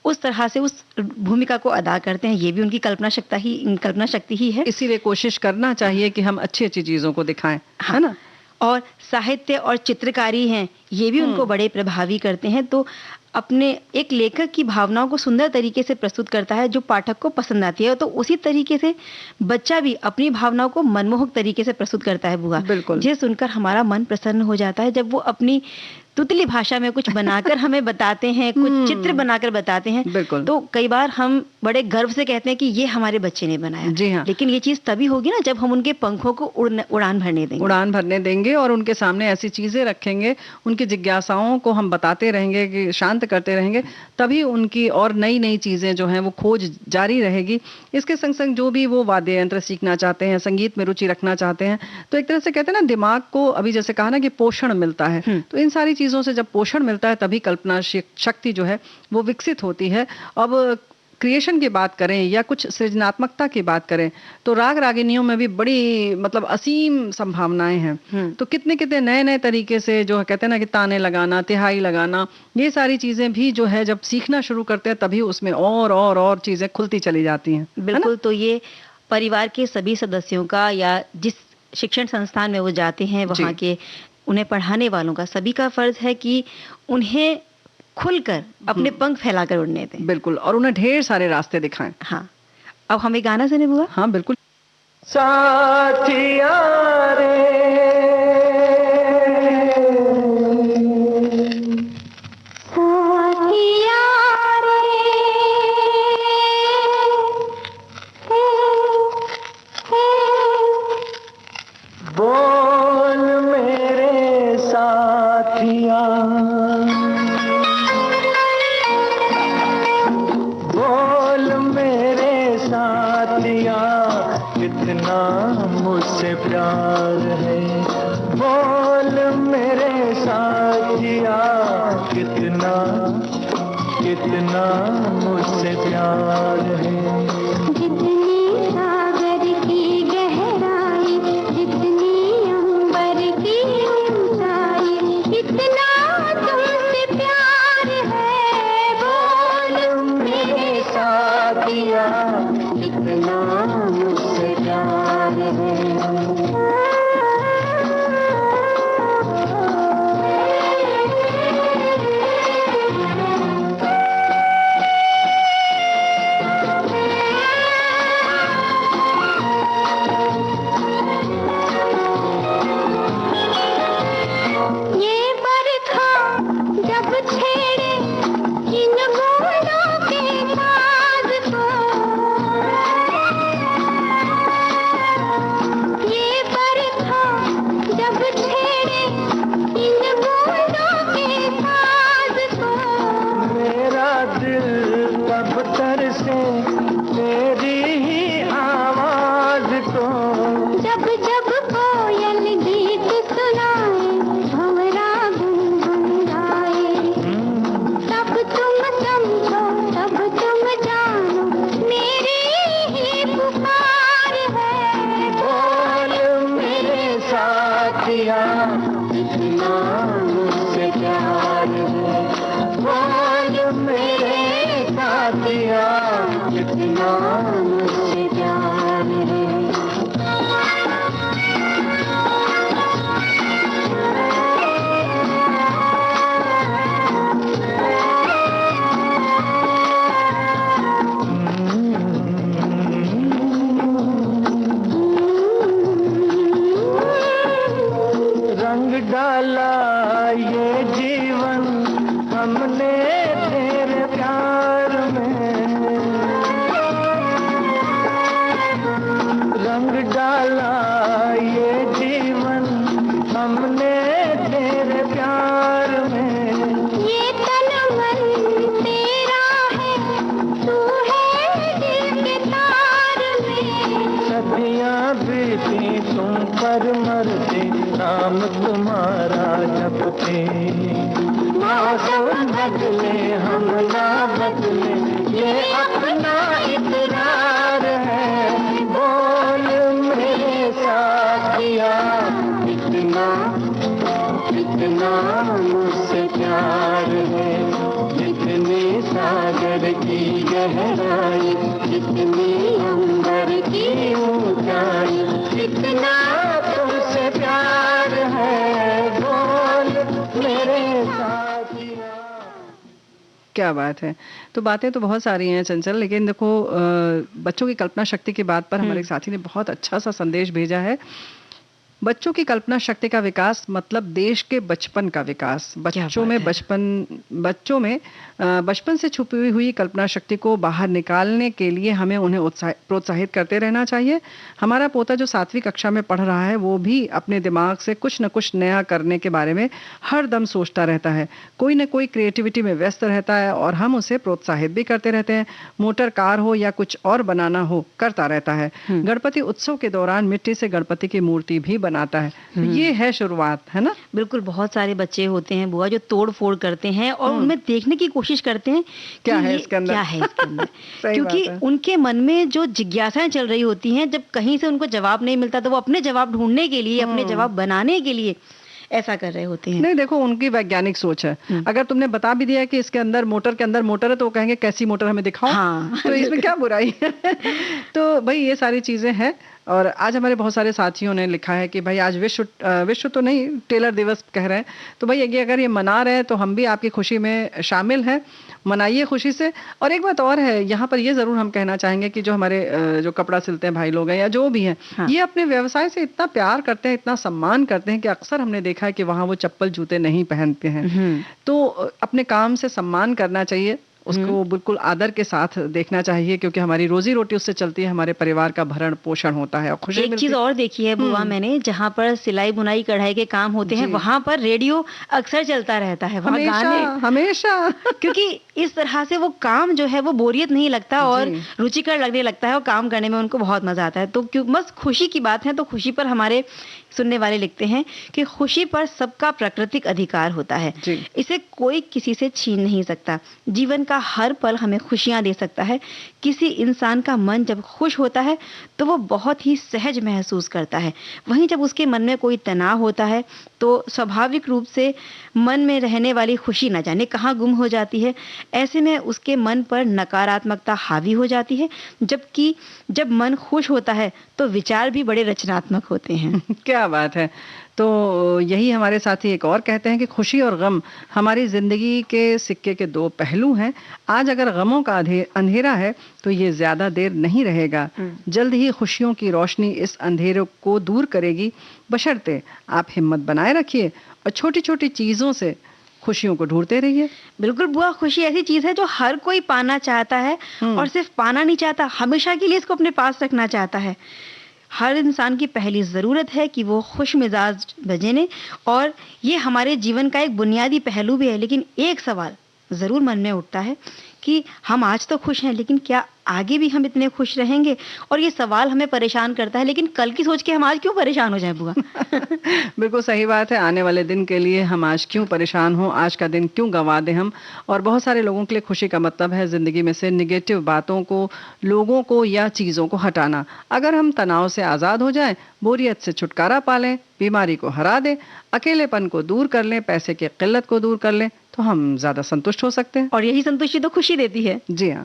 A: उस तरह से उस भूमिका को अदा करते हैं। ये भी उनकी कल्पना शक्ति ही है।
B: इसीलिए कोशिश करना चाहिए कि हम अच्छी अच्छी चीजों को दिखाएं, है ना।
A: और साहित्य और चित्रकारी हैं, ये भी उनको बड़े प्रभावी करते हैं। तो अपने एक लेखक की भावनाओं को सुंदर तरीके से प्रस्तुत करता है जो पाठक को पसंद आती है, तो उसी तरीके से बच्चा भी अपनी भावनाओं को मनमोहक तरीके से प्रस्तुत करता है बुआ।
B: बिल्कुल।
A: जिसे सुनकर हमारा मन प्रसन्न हो जाता है जब वो अपनी तुतली भाषा में कुछ बनाकर हमें बताते हैं, कुछ चित्र बनाकर बताते हैं।
B: बिल्कुल।
A: तो कई बार हम बड़े गर्व से कहते हैं कि ये हमारे बच्चे ने बनाया।
B: जी हाँ।
A: लेकिन ये चीज तभी होगी ना जब हम उनके पंखों को उड़ान भरने देंगे।
B: उड़ान भरने देंगे और उनके सामने ऐसी चीजें रखेंगे, उनकी जिज्ञासाओं को हम बताते रहेंगे, कि शांत करते रहेंगे, तभी उनकी और नई नई चीजें जो हैं वो खोज जारी रहेगी। इसके संग संग जो भी वो वाद्य यंत्र सीखना चाहते हैं, संगीत में रुचि रखना चाहते हैं, तो एक तरह से कहते हैं ना दिमाग को, अभी जैसे कहा ना कि पोषण मिलता है, तो इन सारी चीजों से जब पोषण मिलता है तभी कल्पना शक्ति जो है वो विकसित होती है। अब क्रिएशन की बात करें या कुछ सृजनात्मकता की बात करें तो राग रागिनियों में भी बड़ी मतलब असीम संभावनाएं हैं। तो कितने कितने नए नए तरीके से जो कहते हैं ना कि ताने लगाना, तिहाई लगाना, ये सारी चीजें भी जो है जब सीखना शुरू करते हैं तभी उसमें और चीजें खुलती चली जाती हैं।
A: बिल्कुल। तो ये परिवार के सभी सदस्यों का या जिस शिक्षण संस्थान में वो जाते हैं वहाँ के उन्हें पढ़ाने वालों का सभी का फर्ज है कि उन्हें खुलकर अपने पंख फैलाकर उड़ने दें।
B: बिल्कुल। और उन्हें ढेर सारे रास्ते दिखाएं।
A: हाँ। अब हमें गाना सुने बुआ।
B: हाँ बिल्कुल।
D: साथिया बोल मेरे साथिया, बोल मेरे साथिया, कितना मुझसे प्यार है। बोल मेरे साथिया, कितना कितना मुझसे प्यार है।
C: जितनी सागर की गहराई, जितनी अंबर की ऊंचाई, इतना तुमसे प्यार है। बोल मेरे
D: साथिया, कितना मुझसे प्यार है। से तेरी ही आवाज को।
C: जब जब कोयल गीत सुनाए, भंवरा गुनगुनाए, तब तुम समझो, तब तुम जानो, मेरी ही पुकार है।
D: बोल मेरे साथिया, कितना मुझसे प्यार है। बोल मेरे साथिया, कितना मुझसे प्यार है। रंग डाला ये जीवन हमने तेरे प्यार में। रंग डाला ये जीवन हमने तेरे प्यार में।
C: ये तन मन तेरा है, तू है दिल के तार में।
D: सदियां बीती तुम पर मरते, नाम तुम्हारा जपते। मौसम बदले हम ना बदले, ये अपना इकरार है। बोल मेरे साथिया, कितना कितना मुझसे प्यार है। कितने सागर की गहराई, कितनी अंबर की ऊंचाई, कितना तुमसे प्यार है। बोल मेरे साथिया।
B: क्या बात है। तो बातें तो बहुत सारी हैं चंचल, लेकिन देखो बच्चों की कल्पना शक्ति की बात पर हमारे साथी ने बहुत अच्छा सा संदेश भेजा है। बच्चों की कल्पना शक्ति का विकास मतलब देश के बचपन का विकास। बच्चों में बचपन से छुपी हुई कल्पना शक्ति को बाहर निकालने के लिए हमें उन्हें प्रोत्साहित करते रहना चाहिए। हमारा पोता जो 7वीं कक्षा में पढ़ रहा है, वो भी अपने दिमाग से कुछ न कुछ नया करने के बारे में हर दम सोचता रहता है। कोई न कोई क्रिएटिविटी में व्यस्त रहता है और हम उसे प्रोत्साहित भी करते रहते हैं। मोटर कार हो या कुछ और बनाना हो, करता रहता है। गणपति उत्सव के दौरान मिट्टी से गणपति की मूर्ति भी बनाता है। तो ये है शुरुआत, है ना?
A: बिल्कुल, बहुत सारे बच्चे होते हैं बुआ जो तोड़ फोड़ करते हैं और उनमें देखने की कोशिश करते हैं
B: क्या
A: कि
B: है
A: ये
B: इसके अंदर?
A: क्या है इसके अंदर
B: सही
A: क्योंकि
B: बात है।
A: उनके मन में जो जिज्ञासाएं चल रही होती हैं, जब कहीं से उनको जवाब नहीं मिलता तो वो अपने जवाब ढूंढने के लिए, अपने जवाब बनाने के लिए ऐसा कर रहे होते हैं।
B: नहीं, देखो उनकी वैज्ञानिक सोच है। अगर तुमने बता भी दिया कि इसके अंदर मोटर के अंदर मोटर है, तो वो कहेंगे कैसी मोटर हमें दिखाओ।
A: हाँ।
B: तो इसमें क्या बुराई है? तो भाई ये सारी चीजें हैं। और आज हमारे बहुत सारे साथियों ने लिखा है कि भाई आज विश्व तो नहीं, टेलर दिवस कह रहे हैं। तो भाई अगर ये मना रहे हैं तो हम भी आपकी खुशी में शामिल हैं, मनाइए खुशी से। और एक बात और है, यहाँ पर ये जरूर हम कहना चाहेंगे कि जो हमारे जो कपड़ा सिलते हैं भाई लोग हैं या जो भी हैं,
A: हाँ।
B: ये अपने व्यवसाय से इतना प्यार करते हैं, इतना सम्मान करते हैं कि अक्सर हमने देखा है कि वहाँ वो चप्पल जूते नहीं पहनते हैं। तो अपने काम से सम्मान करना चाहिए, उसको बिल्कुल आदर के साथ देखना चाहिए, क्योंकि हमारी रोजी रोटी उससे चलती है, हमारे परिवार का भरण पोषण होता है और खुशी
A: एक
B: मिलती
A: चीज
B: है।
A: और देखी है बुआ मैंने, जहाँ पर सिलाई बुनाई कढ़ाई के काम होते हैं, वहां पर रेडियो अक्सर चलता रहता है, वहाँ गाने,
B: हमेशा
A: क्योंकि इस तरह से वो काम जो है वो बोरियत नहीं लगता और रुचिकर लगने लगता है और काम करने में उनको बहुत मजा आता है। तो क्यों, बस खुशी की बात है तो खुशी पर हमारे सुनने वाले लिखते हैं कि खुशी पर सबका प्राकृतिक अधिकार होता है, इसे कोई किसी से छीन नहीं सकता। जीवन का हर पल हमें खुशियां दे सकता है। किसी इंसान का मन जब खुश होता है तो वो बहुत ही सहज महसूस करता है। वहीं जब उसके मन में कोई तनाव होता है तो स्वाभाविक रूप से मन में रहने वाली खुशी न जाने कहाँ गुम हो जाती है। ऐसे में उसके मन पर नकारात्मकता हावी हो जाती है, जबकि जब मन खुश होता है तो विचार भी बड़े रचनात्मक होते हैं।
B: क्या बात है। तो यही हमारे साथी एक और कहते हैं कि खुशी और गम हमारी जिंदगी के सिक्के के दो पहलू हैं। आज अगर गमों का अंधेरा है तो ये ज्यादा देर नहीं रहेगा। जल्द ही खुशियों की रोशनी इस अंधेरे को दूर करेगी, बशर्ते आप हिम्मत बनाए रखिए और छोटी छोटी चीजों से खुशियों को ढूंढते रहिए।
A: बिल्कुल बुआ, खुशी ऐसी चीज है जो हर कोई पाना चाहता है और सिर्फ पाना नहीं चाहता, हमेशा के लिए इसको अपने पास रखना चाहता है। हर इंसान की पहली ज़रूरत है कि वो खुश मिजाज बने और ये हमारे जीवन का एक बुनियादी पहलू भी है। लेकिन एक सवाल ज़रूर मन में उठता है कि कि हम आज तो खुश हैं, लेकिन क्या आगे भी हम इतने खुश रहेंगे? और ये सवाल हमें परेशान करता है, लेकिन कल की सोच के हम आज क्यों परेशान हो जाएं बुआ?
B: बिल्कुल सही बात है। आने वाले दिन के लिए हम आज क्यों परेशान हों, आज का दिन क्यों गंवा दें हम। और बहुत सारे लोगों के लिए खुशी का मतलब है ज़िंदगी में से नेगेटिव बातों को, लोगों को या चीज़ों को हटाना। अगर हम तनाव से आज़ाद हो जाएं, बोरियत से छुटकारा पा लें, बीमारी को हरा दें, अकेलेपन को दूर कर लें, पैसे की किल्लत को दूर कर लें, तो हम ज़्यादा संतुष्ट हो सकते हैं।
A: और यही संतुष्टि तो खुशी देती है।
B: जी हाँ।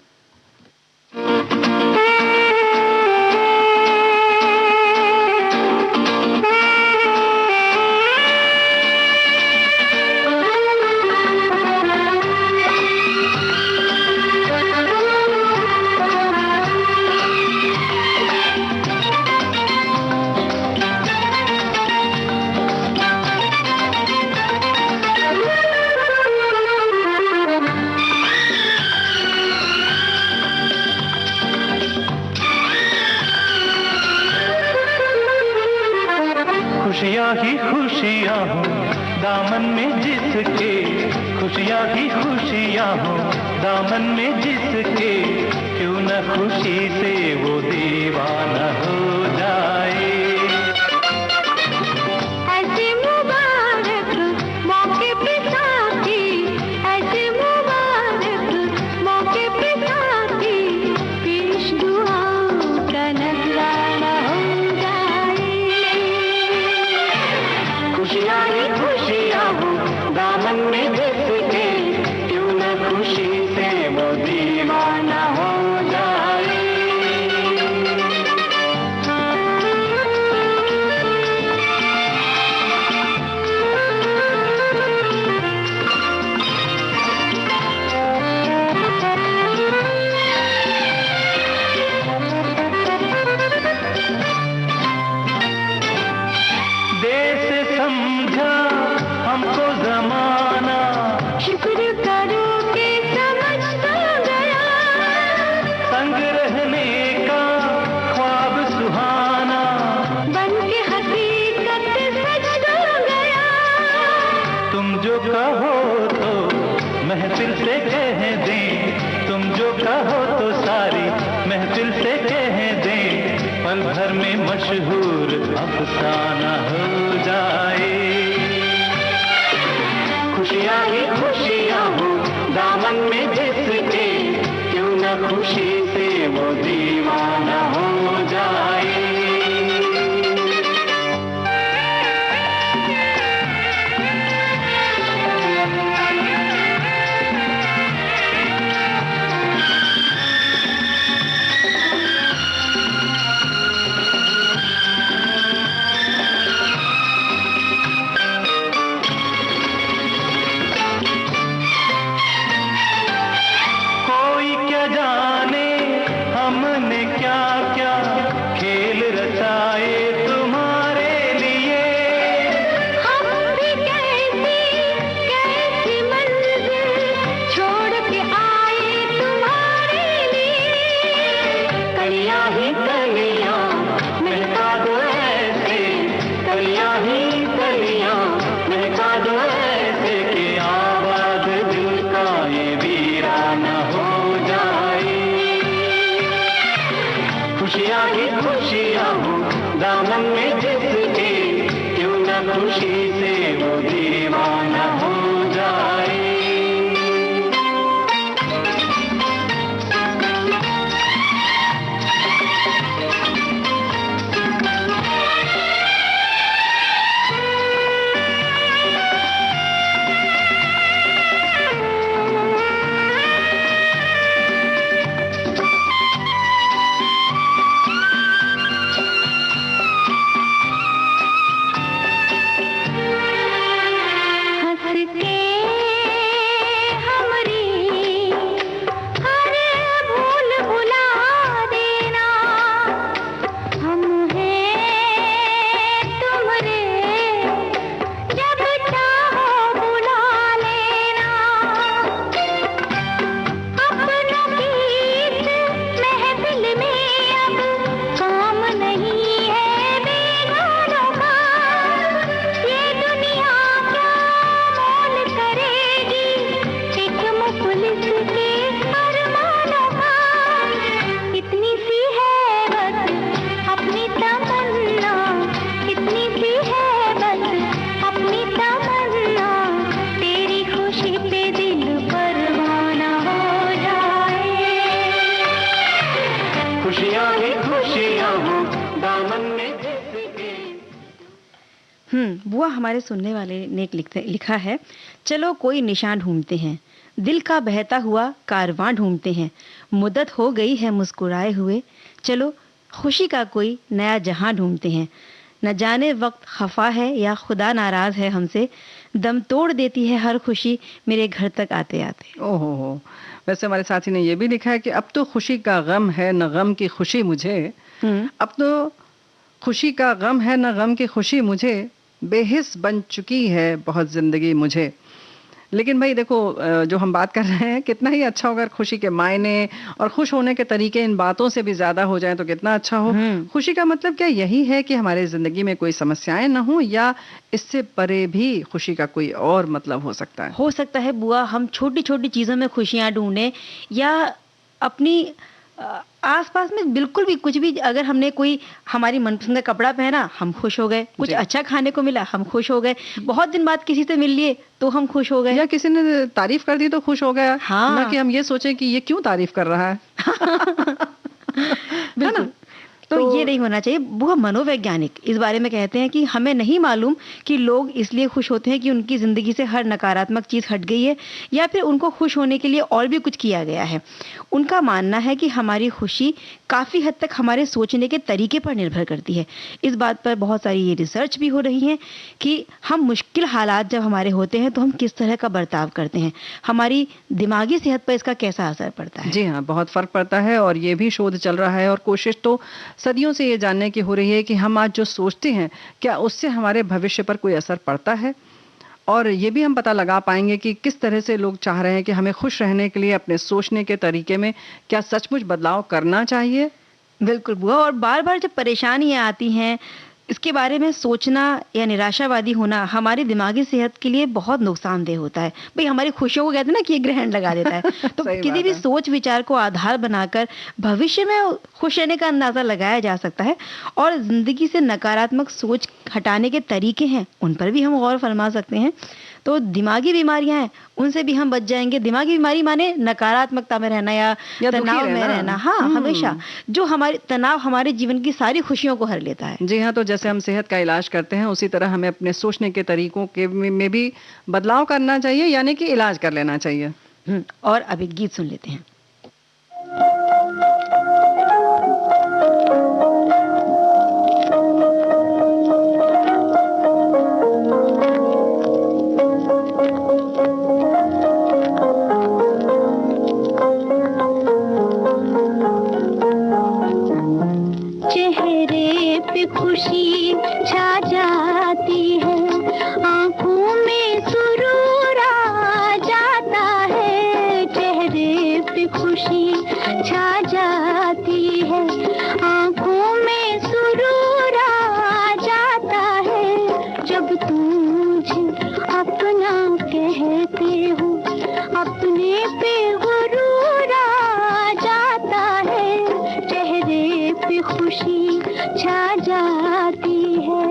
D: खुशियाँ ही खुशियाँ हो दामन में जिसके, खुशियाँ ही खुशियाँ हो दामन में जिसके, क्यों न खुशी से वो दीवाना हो जाए।
C: ऐसे मुबारक मौके पे साथी, ऐसे मुबारक मौके पे साथी, पेश दुआओं का नजराना हो जाए।
D: खुशियाँ ही खुशियाँ हो दामन में जिसके, क्यों न खुशी से वो दीवाना हो जाए। देश समझा हमको जमाना,
C: शुक्र करो कि समझ तो गया,
D: संग रहने का ख्वाब सुहाना,
C: बन के हकीकत सच तो गया।
D: तुम जो कहो तो महफिल से कह दें, तुम जो कहो तो सारी महफिल से कह दें, पल भर में मशहूर अफसाना हो जाए। खुशियाँ ही खुशियाँ हो दामन में जिसके, क्यों न खुशी से वो दीवाना हो जाए। कोई क्या जाने हमने क्या क्या खेल रचाए तुम्हारे लिए,
C: हम भी कैसी कैसी मंजिल छोड़ के आए तुम्हारे लिए।
D: कलियां ही कलियां महका दो ऐसे, कलियां ही कलियां महका दो ऐसे, कि आबाद दिल का ये वीराना हो जाए। खुशियाँ ही खुशियाँ हो दामन में जिसके, क्यों न खुशी से वो दीवाना हो जाए।
C: हंस
D: खुशियाँ ही खुशियाँ हो दामन में जिसके।
A: बुआ हमारे सुनने वाले ने लिखा है, चलो कोई निशान ढूंढते हैं, दिल का बहता हुआ कारवां ढूंढते हैं, मुद्दत हो गई है मुस्कुराए हुए, चलो खुशी का कोई नया जहां ढूंढते हैं, न जाने वक्त खफा है या खुदा नाराज है हमसे, दम तोड़ देती है हर खुशी मेरे घर तक आते आते।
B: ओहो हो। वैसे हमारे साथी ने ये भी लिखा है कि अब तो खुशी का गम है न गम की खुशी मुझे, अब तो खुशी का गम है न गम की खुशी मुझे, बेहिस बन चुकी है बहुत जिंदगी मुझे। लेकिन भाई देखो, जो हम बात कर रहे हैं, कितना ही अच्छा होगा अगर खुशी के मायने और खुश होने के तरीके इन बातों से भी ज्यादा हो जाएं तो कितना अच्छा हो। खुशी का मतलब क्या यही है कि हमारे जिंदगी में कोई समस्याएं ना हो, या इससे परे भी खुशी का कोई और मतलब हो सकता है?
A: हो सकता है बुआ, हम छोटी छोटी चीजों में खुशियां ढूंढें, या अपनी आसपास में बिल्कुल भी कुछ भी, अगर हमने कोई हमारी मनपसंद का कपड़ा पहना हम खुश हो गए, कुछ अच्छा खाने को मिला हम खुश हो गए, बहुत दिन बाद किसी से मिल लिए तो हम खुश हो गए,
B: या किसी ने तारीफ कर दी तो खुश हो गया।
A: हाँ।
B: ना कि हम ये सोचे कि ये क्यों तारीफ कर रहा है।
A: बिल्कुल। तो ये नहीं होना चाहिए। वो मनोवैज्ञानिक इस बारे में कहते हैं कि हमें नहीं मालूम कि लोग इसलिए खुश होते हैं कि उनकी जिंदगी से हर नकारात्मक चीज हट गई है, या फिर उनको खुश होने के लिए और भी कुछ किया गया है। उनका मानना है कि हमारी खुशी काफी हद तक हमारे सोचने के तरीके पर निर्भर करती है। इस बात पर बहुत सारी ये रिसर्च भी हो रही है कि हम मुश्किल हालात जब हमारे होते हैं तो हम किस तरह का बर्ताव करते हैं, हमारी दिमागी सेहत पर इसका कैसा असर पड़ता है।
B: जी हाँ, बहुत फर्क पड़ता है, और ये भी शोध चल रहा है और कोशिश तो सदियों से ये जानने की हो रही है कि हम आज जो सोचते हैं क्या उससे हमारे भविष्य पर कोई असर पड़ता है। और ये भी हम पता लगा पाएंगे कि किस तरह से लोग चाह रहे हैं कि हमें खुश रहने के लिए अपने सोचने के तरीके में क्या सचमुच बदलाव करना चाहिए।
A: बिल्कुल बुआ, और बार बार जब परेशानियां आती हैं, इसके बारे में सोचना या निराशावादी होना हमारी दिमागी सेहत के लिए बहुत नुकसानदेह होता है। भाई हमारी खुशियों को कहते हैं ना कि ये ग्रहण लगा देता है। तो किसी भी सोच विचार को आधार बनाकर भविष्य में खुश रहने का अंदाजा लगाया जा सकता है, और जिंदगी से नकारात्मक सोच हटाने के तरीके हैं उन पर भी हम गौर फरमा सकते हैं। तो दिमागी बीमारियां हैं उनसे भी हम बच जाएंगे। दिमागी बीमारी माने नकारात्मकता में रहना या तनाव में रहना। हाँ, हमेशा जो हमारे तनाव हमारे जीवन की सारी खुशियों को हर लेता है।
B: जी हाँ, तो जैसे हम सेहत का इलाज करते हैं उसी तरह हमें अपने सोचने के तरीकों के में भी बदलाव करना चाहिए, यानी कि इलाज कर लेना चाहिए।
A: और अब एक गीत सुन लेते हैं।
C: खुशी छा जाती है, आंखों में सुरूर आ जाता है, चेहरे पे खुशी छा जाती है, आंखों में सुरूर आ जाता है, जब तुम मुझे अपना कहते हो, अपने पे गुरूर आ जाता है, चेहरे पे खुशी छा जाती है।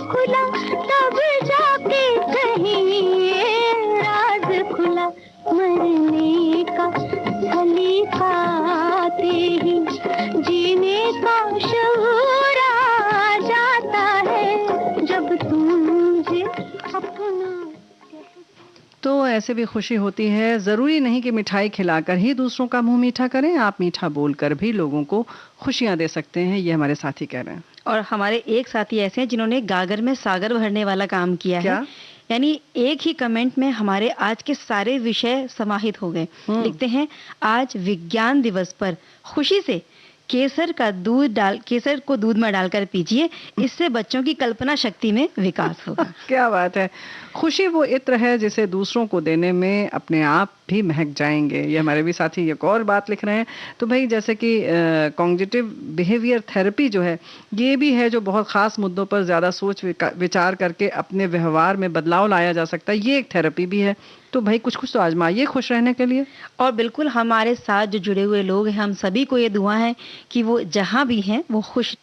C: खुला तब जाके कहीं ये राज खुला, मरने का सलीका आते ही जीने का शऊर आ जाता है, जब तू मुझे अपना।
B: तो ऐसे भी खुशी होती है। ज़रूरी नहीं कि मिठाई खिलाकर ही दूसरों का मुंह मीठा करें, आप मीठा बोलकर भी लोगों को खुशियां दे सकते हैं, ये हमारे साथी कह रहे हैं।
A: और हमारे एक साथी ऐसे हैं जिन्होंने गागर में सागर भरने वाला काम किया
B: क्या?
A: है। यानी एक ही कमेंट में हमारे आज के सारे विषय समाहित हो गए। लिखते हैं, आज विज्ञान दिवस पर खुशी से केसर को दूध में डालकर पीजिए, इससे बच्चों की कल्पना शक्ति में विकास होगा।
B: क्या बात है। खुशी वो इत्र है जिसे दूसरों को देने में अपने आप भी महक जाएंगे। ये हमारे भी साथी एक और बात लिख रहे हैं। तो भाई जैसे कि कॉग्निटिव बिहेवियर थेरेपी जो है, ये भी है जो बहुत खास मुद्दों पर ज़्यादा सोच विचार करके अपने व्यवहार में बदलाव लाया जा सकता है। ये एक थेरेपी भी है। तो भाई कुछ कुछ तो आजमाइए खुश रहने के लिए।
A: और बिल्कुल हमारे साथ जो जुड़े हुए लोग हैं, हम सभी को ये दुआ है कि वो जहां भी हैं वो खुश।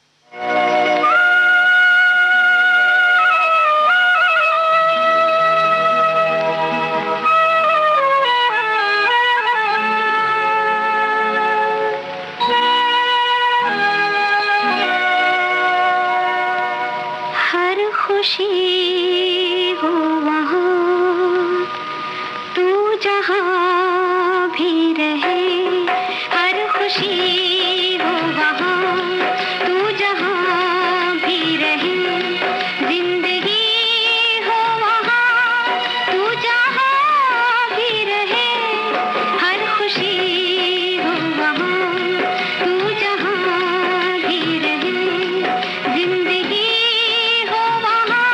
C: हर खुशी हो वहाँ तू जहाँ भी रहे, हर खुशी हो वहाँ तू जहाँ भी रहे, जिंदगी हो वहाँ तू जहाँ भी रहे, हर खुशी हो वहाँ तू जहाँ भी रहे, जिंदगी हो वहाँ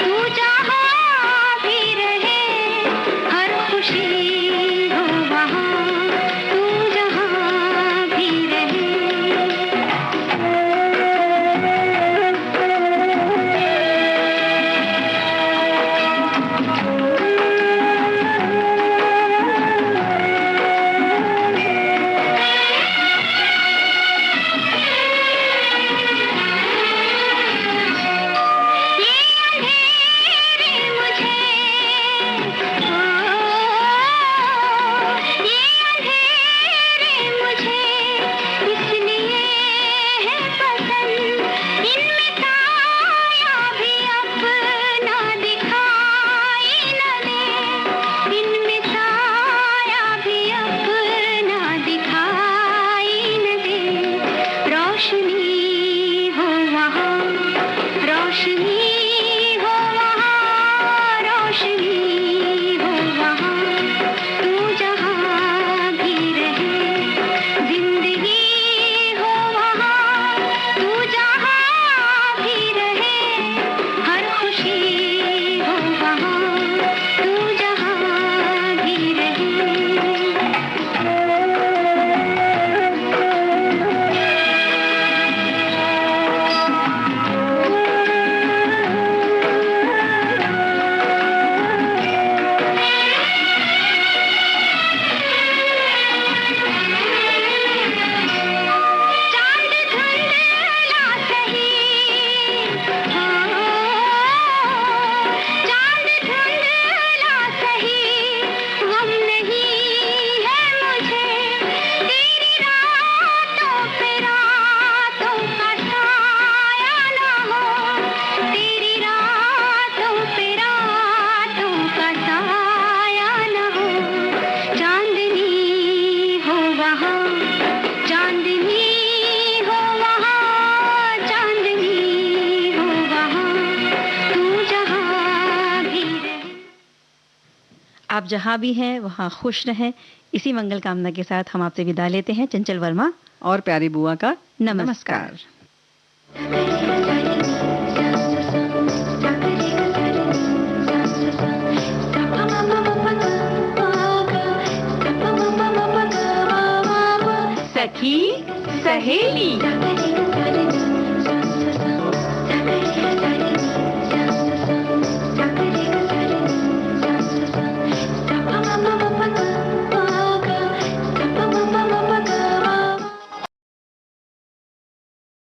C: तू जहाँ भी रहे, हर खुशी हो वहाँ तू जहाँ भी रहे। ये अंधेरे मुझे ये अंधेरे मुझे इसलिए है पसंद, इनमें साया भी अपना दिखाई न दे, इनमें साया भी अपना दिखाई न दे, रोशनी हो वहाँ, रोशनी हो वहाँ, रोशनी हो वहाँ तू जहाँ भी रहे, जिंदगी हो वहाँ तू जहाँ भी रहे, हर खुशी हो वहाँ तू जहाँ भी रहे। चांद धुंधला सही, चांद धुंधला सही, गम नहीं है मुझे, तेरी रातों पे रातों का साया न हो, तेरी रातों पे रातों का साया न हो, चांदनी हो वहाँ, चांदनी हो वहाँ, चांदनी हो वहाँ तू जहाँ भी रहे।
A: आप जहां भी हैं वहां खुश रहें। इसी मंगल कामना के साथ हम आपसे विदा लेते हैं। चंचल वर्मा,
B: और प्यारी बुआ का
A: नमस्कार। सखी सहेली।